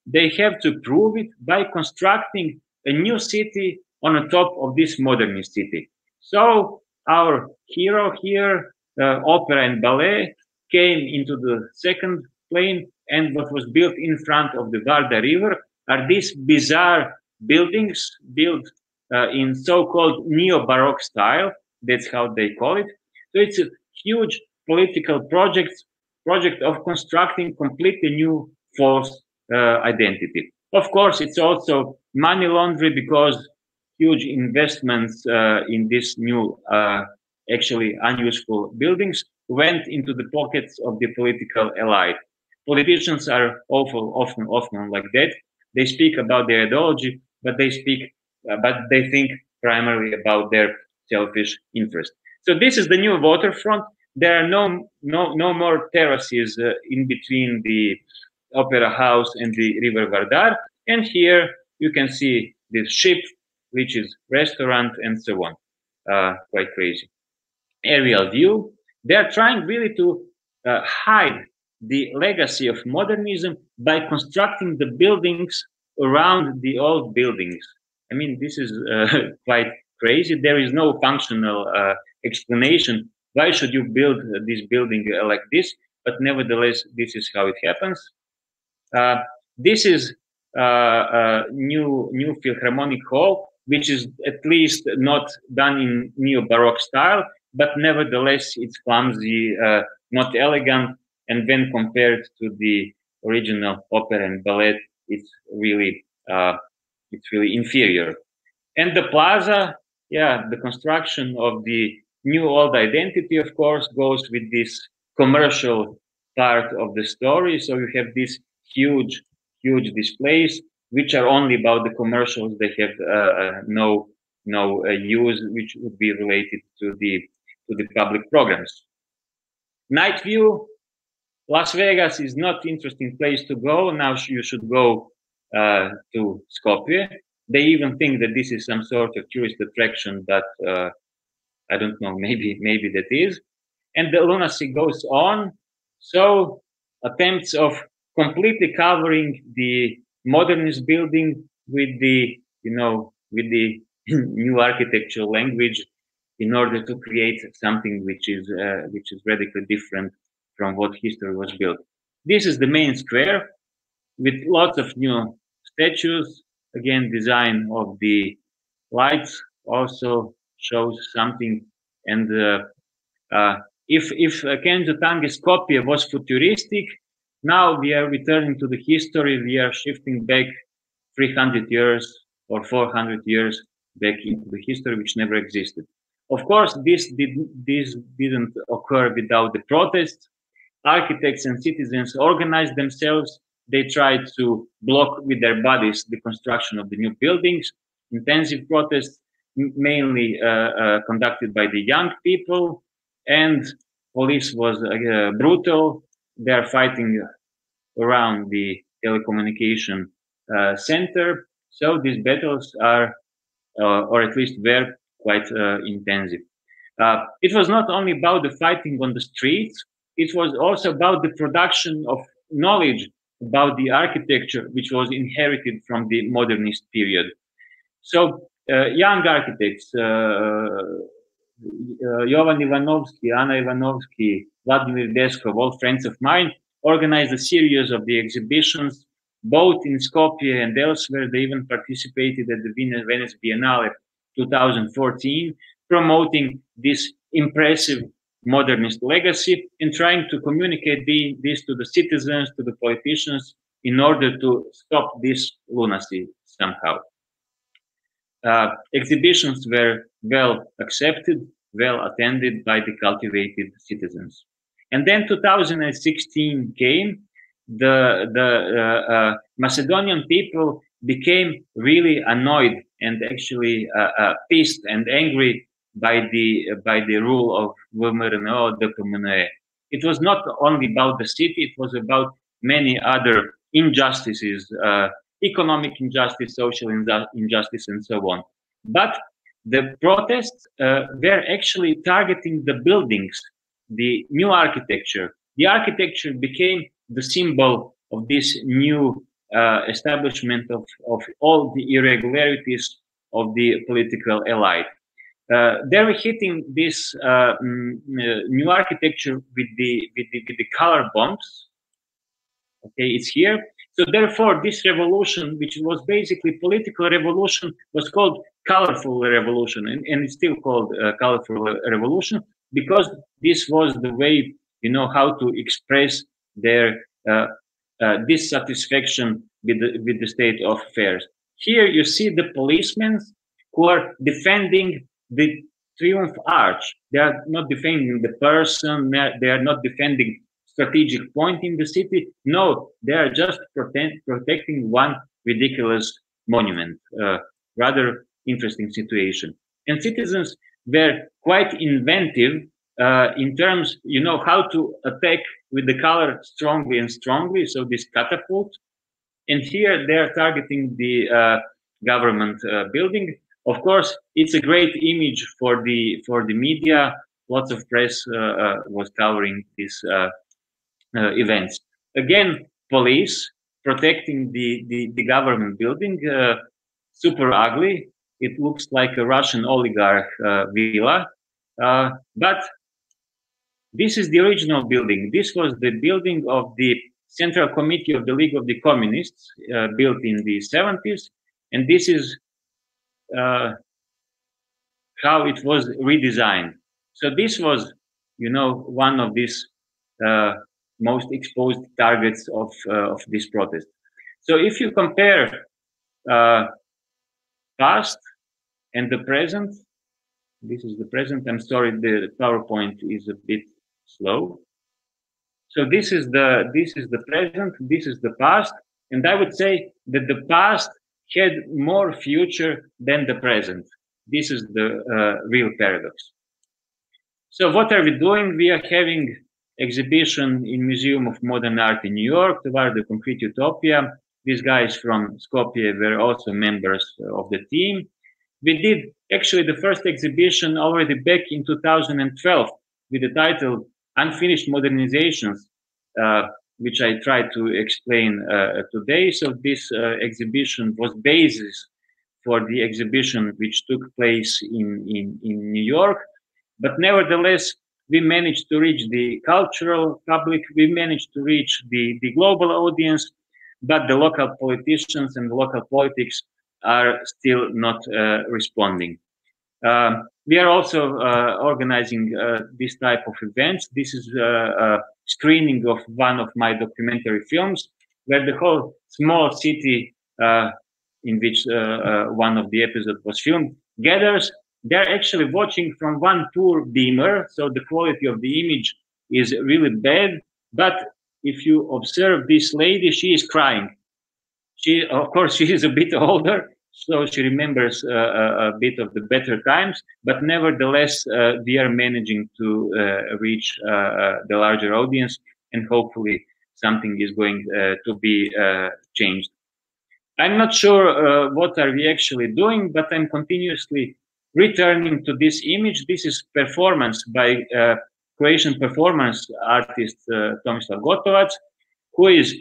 they have to prove it by constructing a new city on the top of this modernist city. So our hero here, opera and ballet, came into the second plane, and what was built in front of the Varda River are these bizarre buildings built in so-called neo-Baroque style. That's how they call it. So it's a huge political project of constructing completely new false identity. Of course, it's also money laundering, because huge investments in these new, actually unuseful buildings went into the pockets of the political elite. Politicians are often like that. They speak about their ideology, but they think primarily about their selfish interest. So this is the new waterfront. There are no more terraces in between the Opera House and the River Vardar. And here you can see this ship, which is restaurant and so on. Quite crazy. Aerial view. They are trying really to hide the legacy of modernism by constructing the buildings around the old buildings. I mean, this is quite crazy. There is no functional explanation. Why should you build this building like this? But nevertheless, this is how it happens. This is a new Philharmonic Hall, which is at least not done in neo-Baroque style, but nevertheless, it's clumsy, not elegant, and when compared to the original opera and ballet, it's really inferior. And the plaza, yeah, the construction of the new old identity, of course, goes with this commercial part of the story. So you have these huge displays, which are only about the commercials. They have no use, which would be related to the public programs. Night view. Las Vegas is not an interesting place to go. Now you should go to Skopje. They even think that this is some sort of tourist attraction, but I don't know, maybe that is. And the lunacy goes on. So attempts of completely covering the modernist building with the new architectural language in order to create something which is radically different from what history was built. This is the main square with lots of new statues. Again, design of the lights also shows something. And if Kenzo Tange Skopje was futuristic, now we are returning to the history. We are shifting back 300 years or 400 years back into the history which never existed. Of course, this didn't occur without the protests. Architects and citizens organized themselves. They tried to block with their bodies the construction of the new buildings. Intensive protests, mainly conducted by the young people, and police was brutal. They are fighting around the telecommunication center. So these battles are, or at least were, quite intensive. It was not only about the fighting on the streets, it was also about the production of knowledge about the architecture, which was inherited from the modernist period. So young architects, Jovan Ivanovsky, Anna Ivanovsky, Vladimir Deskov, all friends of mine, organized a series of the exhibitions, both in Skopje and elsewhere. They even participated at the Venice Biennale 2014, promoting this impressive modernist legacy and trying to communicate this to the citizens, to the politicians, in order to stop this lunacy somehow. Exhibitions were well accepted, well attended by the cultivated citizens. And then 2016 came. The Macedonian people became really annoyed and actually pissed and angry by the rule of VMRNO, DPMNE. It was not only about the city; it was about many other injustices, economic injustice, social injustice, and so on. But the protests were actually targeting the buildings, the new architecture. The architecture became the symbol of this new establishment of all the irregularities of the political elite. They were hitting this new architecture with the color bombs. Okay, it's here. So therefore, this revolution, which was basically political revolution, was called colorful revolution, and it's still called colorful revolution, because this was the way, how to express their dissatisfaction with the state of affairs. Here you see the policemen who are defending the Triumph Arch. They are not defending the person. They are not defending strategic point in the city. No, they are just protecting one ridiculous monument. Rather interesting situation. And citizens were quite inventive in terms, how to attack with the color strongly and strongly. So this catapult. And here they are targeting the government building. Of course, it's a great image for the media. Lots of press was covering these events. Again, police protecting the government building, super ugly. It looks like a Russian oligarch villa. But this is the original building. This was the building of the Central Committee of the League of the Communists, built in the 70s. And this is how it was redesigned. So this was, one of these most exposed targets of this protest. So if you compare past and the present, this is the present. I'm sorry, the PowerPoint is a bit slow. So this is the present, this is the past, and I would say that the past had more future than the present. This is the real paradox. So what are we doing? We are having exhibition in Museum of Modern Art in New York, Toward the Concrete Utopia. These guys from Skopje were also members of the team. We did actually the first exhibition already back in 2012 with the title Unfinished Modernizations, which I tried to explain today. So this exhibition was basis for the exhibition which took place in New York. But nevertheless, we managed to reach the cultural public, we managed to reach the global audience, but the local politicians and the local politics are still not responding. We are also organizing this type of events. This is a screening of one of my documentary films, where the whole small city in which one of the episodes was filmed gathers. They're actually watching from one poor beamer, so the quality of the image is really bad. But if you observe this lady, she is crying. Of course, she is a bit older, so she remembers a bit of the better times. But nevertheless, we are managing to reach the larger audience, and hopefully something is going to be changed. I'm not sure what are we actually doing, but I'm continuously returning to this image. This is performance by Croatian performance artist Tomislav Gotovac, who is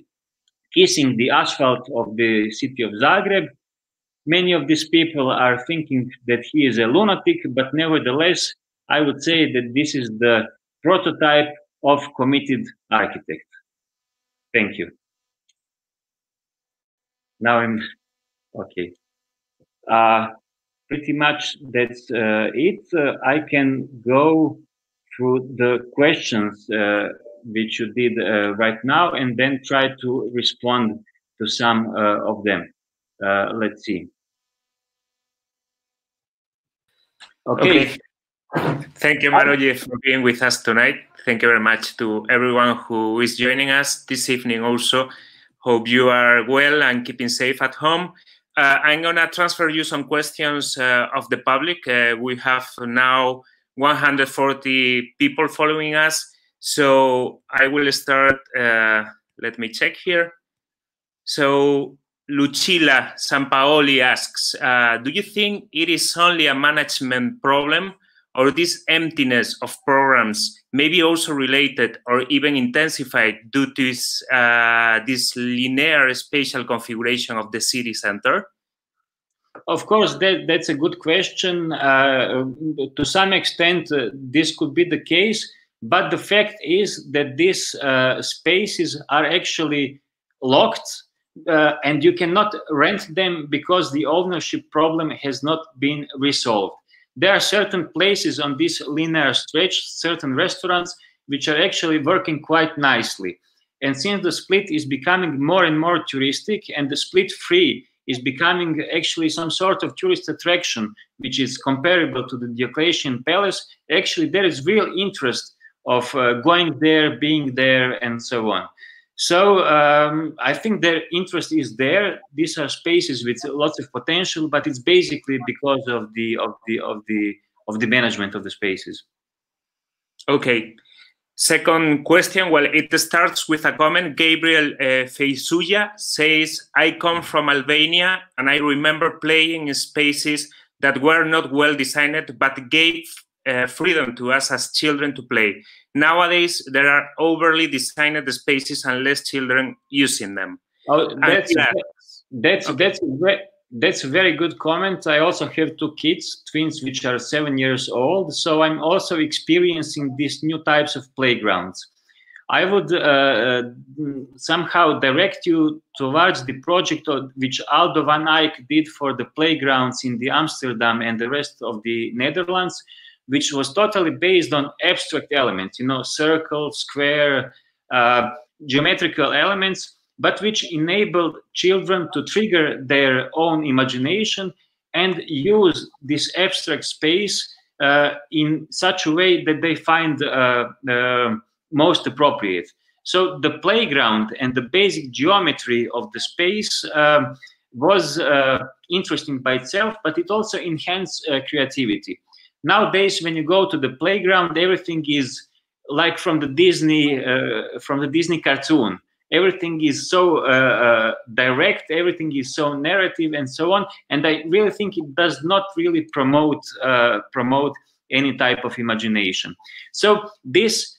kissing the asphalt of the city of Zagreb. Many of these people are thinking that he is a lunatic, but nevertheless, I would say that this is the prototype of committed architect. Thank you. Now I'm okay. Pretty much that's it. I can go through the questions which you did right now, and then try to respond to some of them. Let's see. Okay. Thank you, Maroje, for being with us tonight. Thank you very much to everyone who is joining us this evening also. Hope you are well and keeping safe at home. I'm going to transfer you some questions of the public. We have now 140 people following us. So I will start. Let me check here. So Lucilla Sampaoli asks, do you think it is only a management problem, or this emptiness of programs may be also related or even intensified due to this linear spatial configuration of the city center? Of course, that's a good question. To some extent, this could be the case, but the fact is that these spaces are actually locked, and you cannot rent them because the ownership problem has not been resolved. There are certain places on this linear stretch, certain restaurants, which are actually working quite nicely. And since the Split is becoming more and more touristic, and the Split Free is becoming actually some sort of tourist attraction, which is comparable to the Diocletian Palace, actually there is real interest of going there, being there, and so on. So I think their interest is there. These are spaces with lots of potential, but it's basically because of the management of the spaces. Okay. Second question. Well, it starts with a comment. Gabriel Feisuya says, "I come from Albania, and I remember playing in spaces that were not well designed, but gave freedom to us as children to play. Nowadays, there are overly designed spaces and less children using them." Oh, that's a very good comment. I also have two kids, twins, which are 7 years old. So I'm also experiencing these new types of playgrounds. I would somehow direct you towards the project which Aldo van Eyck did for the playgrounds in the Amsterdam and the rest of the Netherlands, which was totally based on abstract elements, circle, square, geometrical elements, but which enabled children to trigger their own imagination and use this abstract space in such a way that they find most appropriate. So the playground and the basic geometry of the space was interesting by itself, but it also enhanced creativity. Nowadays, when you go to the playground, everything is like from the Disney cartoon. Everything is so direct, everything is so narrative, and so on. And I really think it does not really promote any type of imagination. So this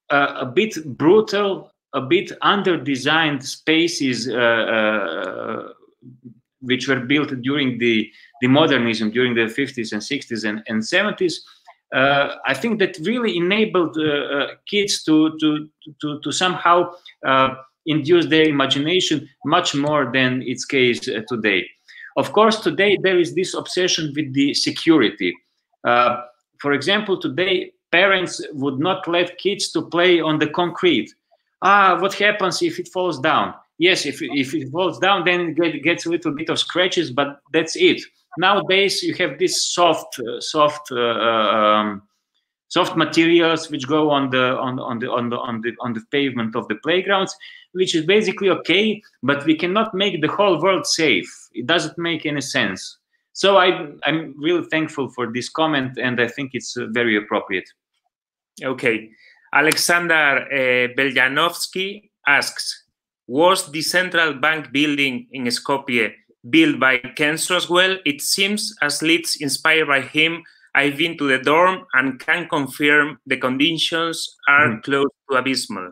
a bit brutal, a bit under-designed spaces which were built during the modernism, during the 50s and 60s and 70s, I think that really enabled kids to somehow induce their imagination much more than its case today. Of course, today there is this obsession with the security. For example, today parents would not let kids to play on the concrete. What happens if it falls down? Yes, if it falls down, then it gets a little bit of scratches, but that's it. Nowadays, you have this soft materials which go on the pavement of the playgrounds, which is basically okay, but we cannot make the whole world safe. It doesn't make any sense. So I'm really thankful for this comment, and I think it's very appropriate. Okay. Alexander Beljanovsky asks, was the central bank building in Skopje built by Kenzo as well? It seems as Leeds inspired by him. I've been to the dorm and can confirm the conditions are close to abysmal.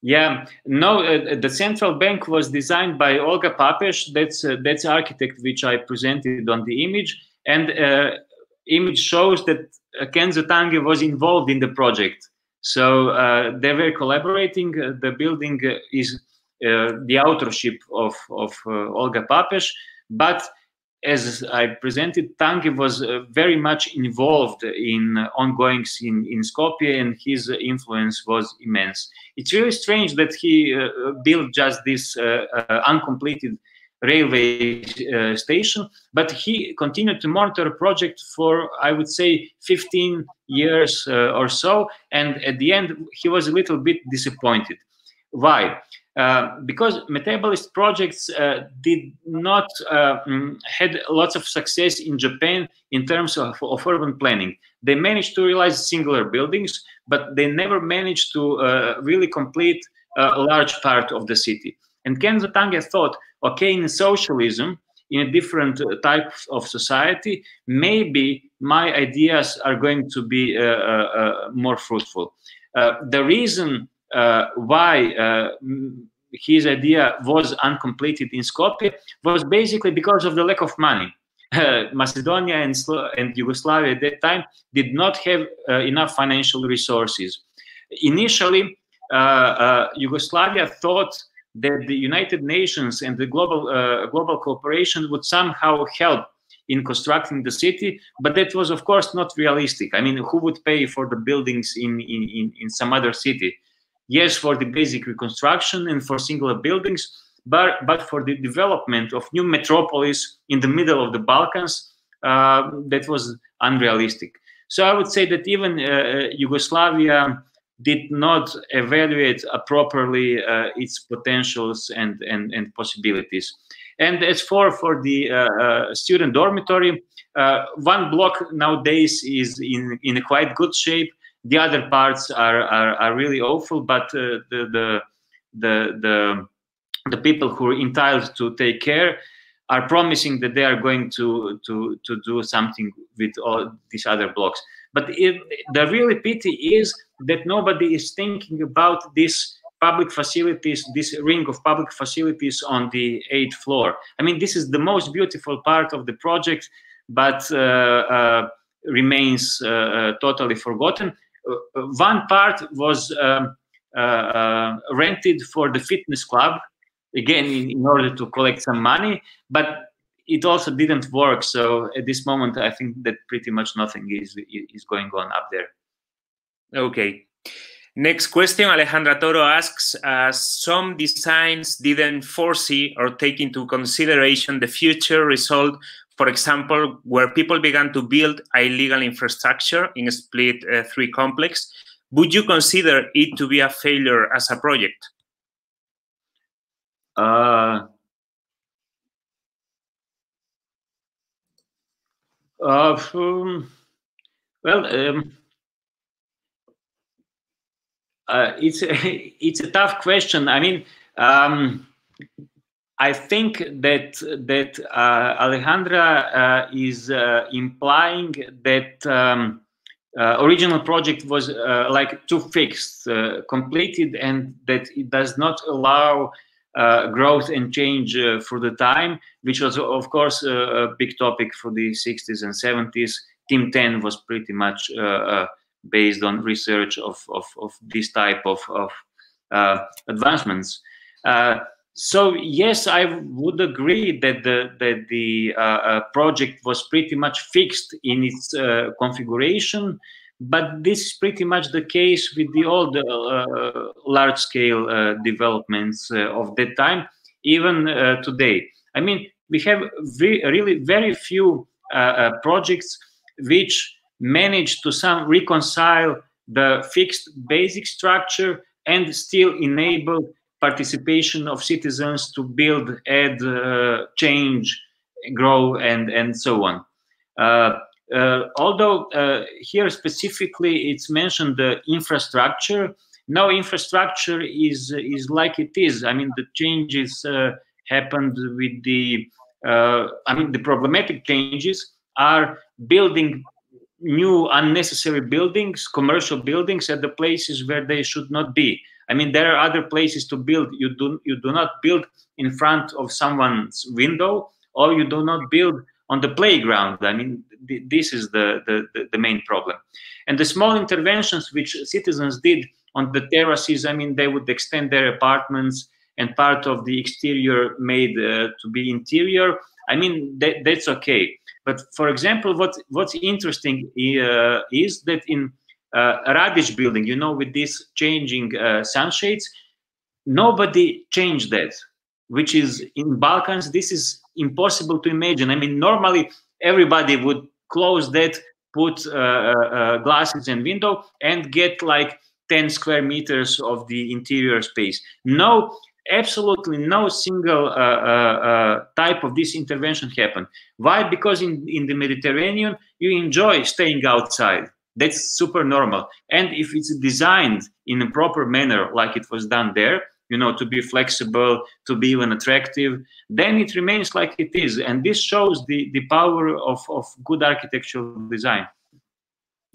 Yeah, no, the central bank was designed by Olga Papež. That's architect which I presented on the image, and image shows that Kenzo Tange was involved in the project. So they were collaborating. The building is the authorship of Olga Papež, but as I presented, Tange was very much involved in ongoings in Skopje, and his influence was immense. It's really strange that he built just this uncompleted railway station, but he continued to monitor a project for, I would say, 15 years or so, and at the end, he was a little bit disappointed. Why? because metabolist projects did not had lots of success in Japan in terms of urban planning. They managed to realize singular buildings, but they never managed to really complete a large part of the city. And Kenzo Tange thought, okay, in socialism, in a different type of society, maybe my ideas are going to be more fruitful. The reason why his idea was uncompleted in Skopje was basically because of the lack of money. Macedonia and Yugoslavia at that time did not have enough financial resources. Initially, Yugoslavia thought that the United Nations and the global cooperation would somehow help in constructing the city, but that was, of course, not realistic. I mean, who would pay for the buildings in some other city? Yes, for the basic reconstruction and for singular buildings, but for the development of new metropolis in the middle of the Balkans, that was unrealistic. So I would say that even Yugoslavia did not evaluate properly its potentials and possibilities. And as for the student dormitory, one block nowadays is in a quite good shape. The other parts are really awful, but the people who are entitled to take care are promising that they are going to do something with all these other blocks. But the really pity is that nobody is thinking about this public facilities, this ring of public facilities on the 8th floor. I mean, this is the most beautiful part of the project, but remains totally forgotten. One part was rented for the fitness club, again, in order to collect some money, but it also didn't work. So at this moment, I think that pretty much nothing is going on up there. Okay. Next question, Alejandra Toro asks, some designs didn't foresee or take into consideration the future result, for example, where people began to build illegal infrastructure in a Split 3 complex. Would you consider it to be a failure as a project? It's a tough question. I mean, I think that Alejandra is implying that original project was like too fixed, completed, and that it does not allow growth and change for the time, which was, of course, a big topic for the 60s and 70s. Team 10 was pretty much based on research of this type of advancements. So yes, I would agree that the project was pretty much fixed in its configuration, but this is pretty much the case with the old large-scale developments of that time, even today. I mean, we have really very few projects which manage to reconcile the fixed basic structure and still enable participation of citizens to build, add, change, grow, and so on. Although here specifically it's mentioned the infrastructure. No, infrastructure is like it is. I mean, the changes happened with the, I mean, the problematic changes are building new unnecessary buildings, commercial buildings at the places where they should not be. I mean, there are other places to build. You do not build in front of someone's window, or you do not build on the playground. I mean, this is the main problem. And the small interventions which citizens did on the terraces, I mean, they would extend their apartments and part of the exterior made to be interior. I mean, that's okay. But for example, what's interesting is that in Radić building, you know, with these changing sunshades, nobody changed that, which is in Balkans, this is impossible to imagine. I mean, normally everybody would close that, put glasses and window and get like 10 square meters of the interior space. No, absolutely no single type of this intervention happened. Why? Because in the Mediterranean, you enjoy staying outside. That's super normal. And if it's designed in a proper manner, like it was done there, you know, to be flexible, to be even attractive, then it remains like it is. And this shows the power of good architectural design.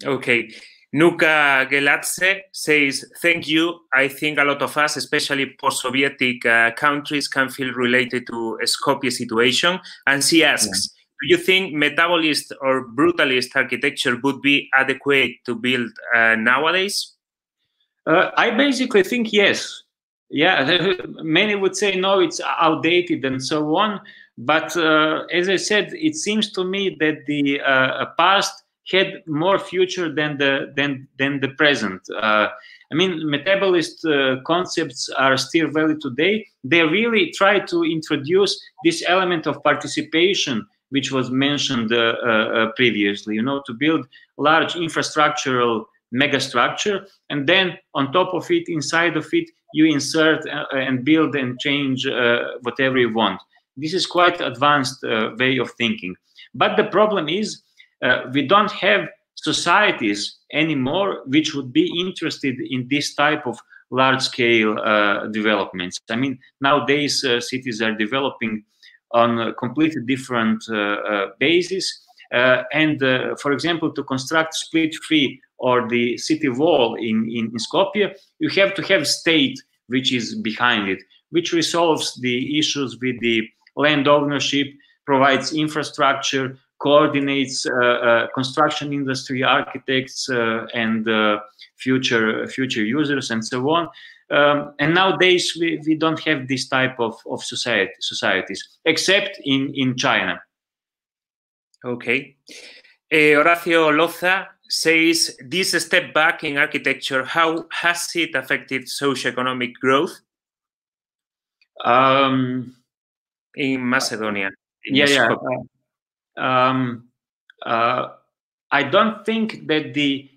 Okay. Nuka Gelatze says, thank you. I think a lot of us, especially post-Sovietic countries, can feel related to Skopje situation. And she asks, do you think metabolist or brutalist architecture would be adequate to build nowadays? I basically think yes. Yeah, many would say no, it's outdated and so on. But as I said, it seems to me that the past had more future than the present. I mean, metabolist concepts are still valid today. They really try to introduce this element of participation, which was mentioned previously, you know, to build large infrastructural megastructure, and then on top of it, inside of it, you insert and build and change whatever you want. This is quite advanced way of thinking. But the problem is we don't have societies anymore which would be interested in this type of large-scale developments. I mean, nowadays cities are developing on a completely different basis. For example, to construct split-free or the city wall in Skopje, you have to have state which is behind it, which resolves the issues with the land ownership, provides infrastructure, coordinates construction industry, architects, and future users, and so on. And nowadays we don't have this type of societies, except in China. Okay. Horacio Loza says, this step back in architecture, how has it affected socioeconomic growth in Macedonia? I don't think that the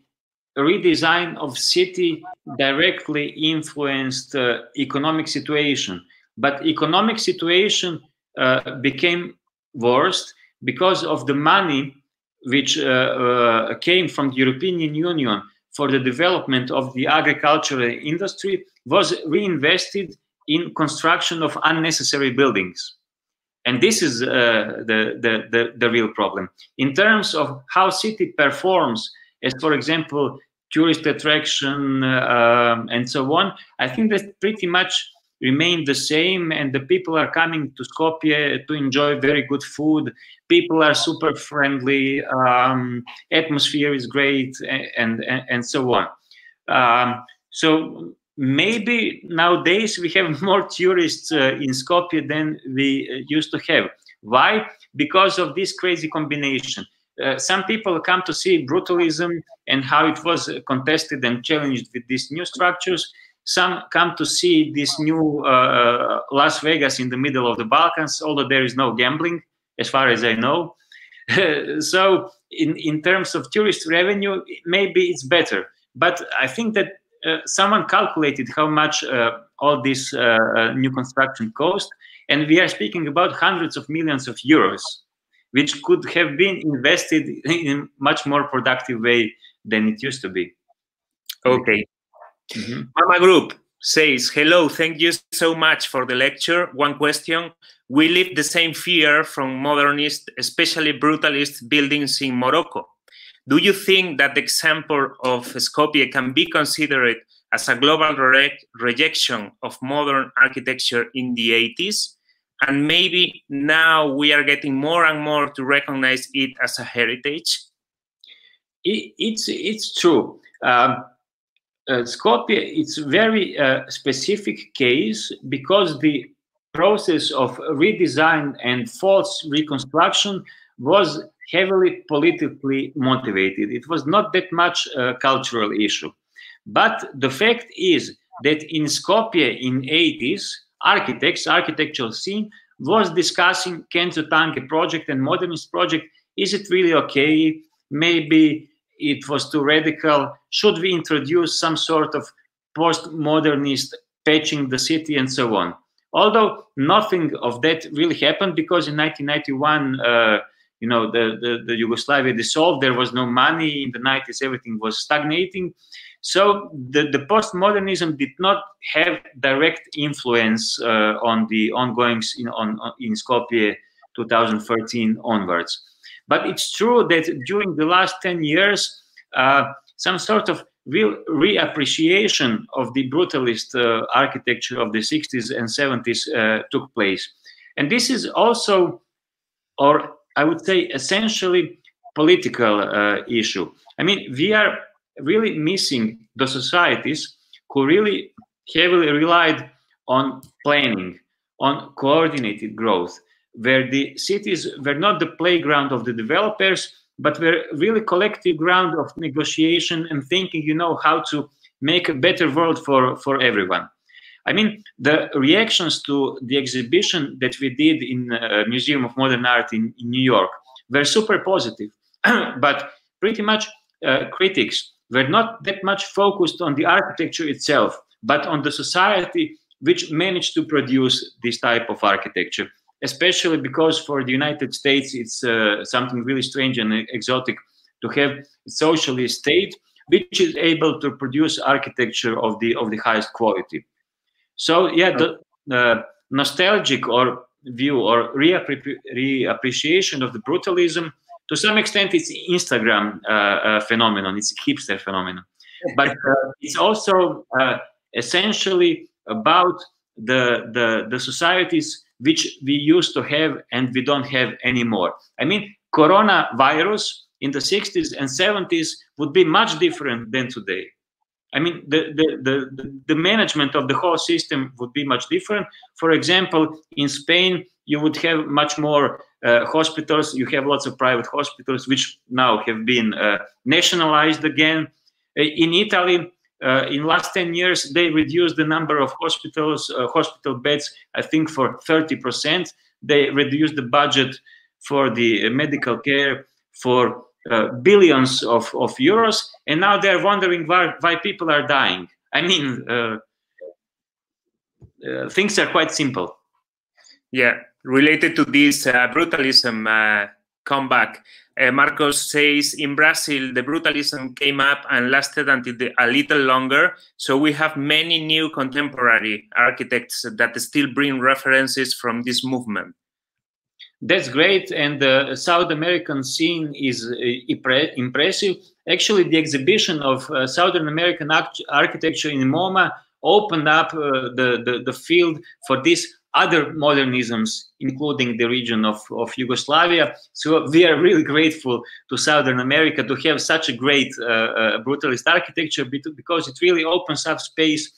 redesign of city directly influenced economic situation, but economic situation became worse because of the money which came from the European Union for the development of the agricultural industry was reinvested in construction of unnecessary buildings. And this is the real problem. In terms of how city performs as, for example, tourist attraction and so on, I think that pretty much remain the same, and the people are coming to Skopje to enjoy very good food. People are super friendly, atmosphere is great, and so on. So maybe nowadays we have more tourists in Skopje than we used to have. Why? Because of this crazy combination. Some people come to see brutalism and how it was contested and challenged with these new structures. Some come to see this new Las Vegas in the middle of the Balkans, although there is no gambling, as far as I know. So in terms of tourist revenue, maybe it's better. But I think that someone calculated how much all this new construction cost, and we are speaking about hundreds of millions of euros, which could have been invested in a much more productive way than it used to be. Okay. Mama Group says, hello, thank you so much for the lecture. One question. We live the same fear from modernist, especially brutalist buildings in Morocco. Do you think that the example of Skopje can be considered as a global rejection of modern architecture in the 80s? And maybe now we are getting more and more to recognize it as a heritage? It's true. Skopje, it's a very specific case because the process of redesign and false reconstruction was heavily politically motivated. It was not that much a cultural issue. But the fact is that in Skopje in 80s, architectural scene was discussing Kenzo Tange project and modernist project. Is it really okay? Maybe it was too radical. Should we introduce some sort of postmodernist patching the city and so on. Although nothing of that really happened, because in 1991, the Yugoslavia dissolved. There was no money. In the 90s, everything was stagnating. So the postmodernism did not have direct influence on the ongoings in Skopje 2013 onwards. But it's true that during the last 10 years, some sort of real reappreciation of the brutalist architecture of the 60s and 70s took place. And this is also, or I would say essentially, political issue. I mean, we are really missing the societies who really heavily relied on planning, on coordinated growth, where the cities were not the playground of the developers, but were really collective ground of negotiation and thinking, how to make a better world for everyone. I mean, the reactions to the exhibition that we did in Museum of Modern Art in New York were super positive, but pretty much critics were not that much focused on the architecture itself, but on the society which managed to produce this type of architecture. Especially because for the United States, it's something really strange and exotic to have a socialist state which is able to produce architecture of the highest quality. So yeah, the nostalgic or view or reappreciation of the brutalism, to some extent, it's Instagram phenomenon, it's a hipster phenomenon, but it's also essentially about the societies which we used to have and we don't have anymore. I mean, coronavirus in the 60s and 70s would be much different than today. I mean, the management of the whole system would be much different. For example, in Spain, you would have much more hospitals. You have lots of private hospitals, which now have been nationalized again. In Italy, in last 10 years, they reduced the number of hospital beds, I think, for 30%. They reduced the budget for the medical care for billions of euros, and now they're wondering why people are dying. I mean, things are quite simple. Yeah, related to this brutalism comeback, Marcos says in Brazil, the brutalism came up and lasted until a little longer. So we have many new contemporary architects that still bring references from this movement. That's great. And the South American scene is impressive. Actually, the exhibition of Southern American architecture in MoMA opened up the field for these other modernisms, including the region of Yugoslavia. So we are really grateful to Southern America to have such a great brutalist architecture, because it really opens up space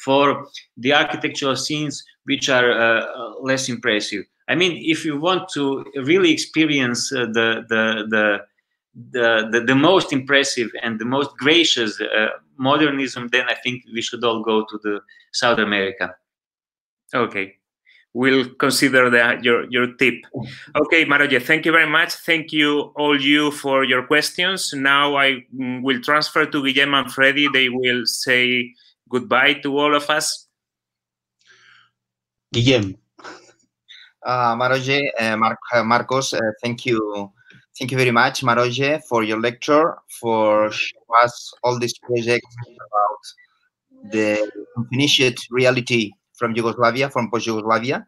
for the architectural scenes which are less impressive. I mean, if you want to really experience the most impressive and the most gracious modernism, then I think we should all go to the South America. Okay. We'll consider your tip. Okay, Maroje, thank you very much. Thank you all for your questions. Now I will transfer to Guillem and Freddy. They will say goodbye to all of us. Guillem. Maroje, Marcos, thank you very much, Maroje, for your lecture, for showing us all these projects about the unfinished reality from Yugoslavia, from post-Yugoslavia,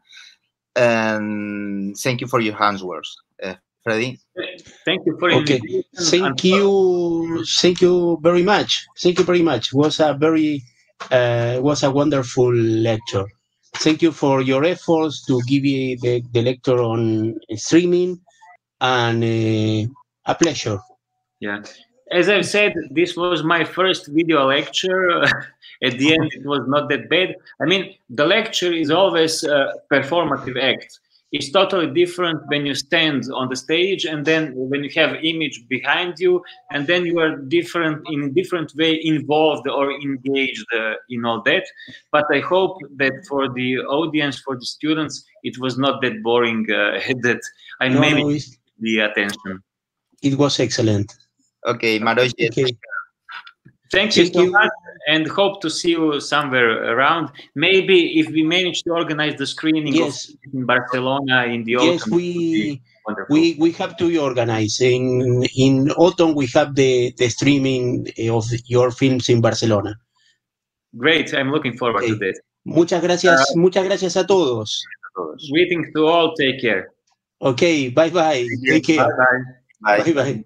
and thank you for your answers, Freddy. Thank you for okay. Thank you very much. Thank you very much. Was a wonderful lecture. Thank you for your efforts to give me the lecture on streaming, and a pleasure. Yeah. As I've said, this was my first video lecture. At the end, it was not that bad. I mean, the lecture is always a performative act. It's totally different when you stand on the stage and then when you have image behind you, and then you are different in a different way involved or engaged in all that. But I hope that for the audience, for the students, it was not that boring that I managed the attention. It was excellent. Okay, Maroje. Okay. Thank you so much, and hope to see you somewhere around. Maybe if we manage to organize the screening in Barcelona in the autumn. We have to organize. In autumn, we have the streaming of your films in Barcelona. Great, I'm looking forward to this. Muchas gracias a todos. Greetings to all, take care. Okay, bye-bye. Take care. Bye-bye. Bye. Bye-bye.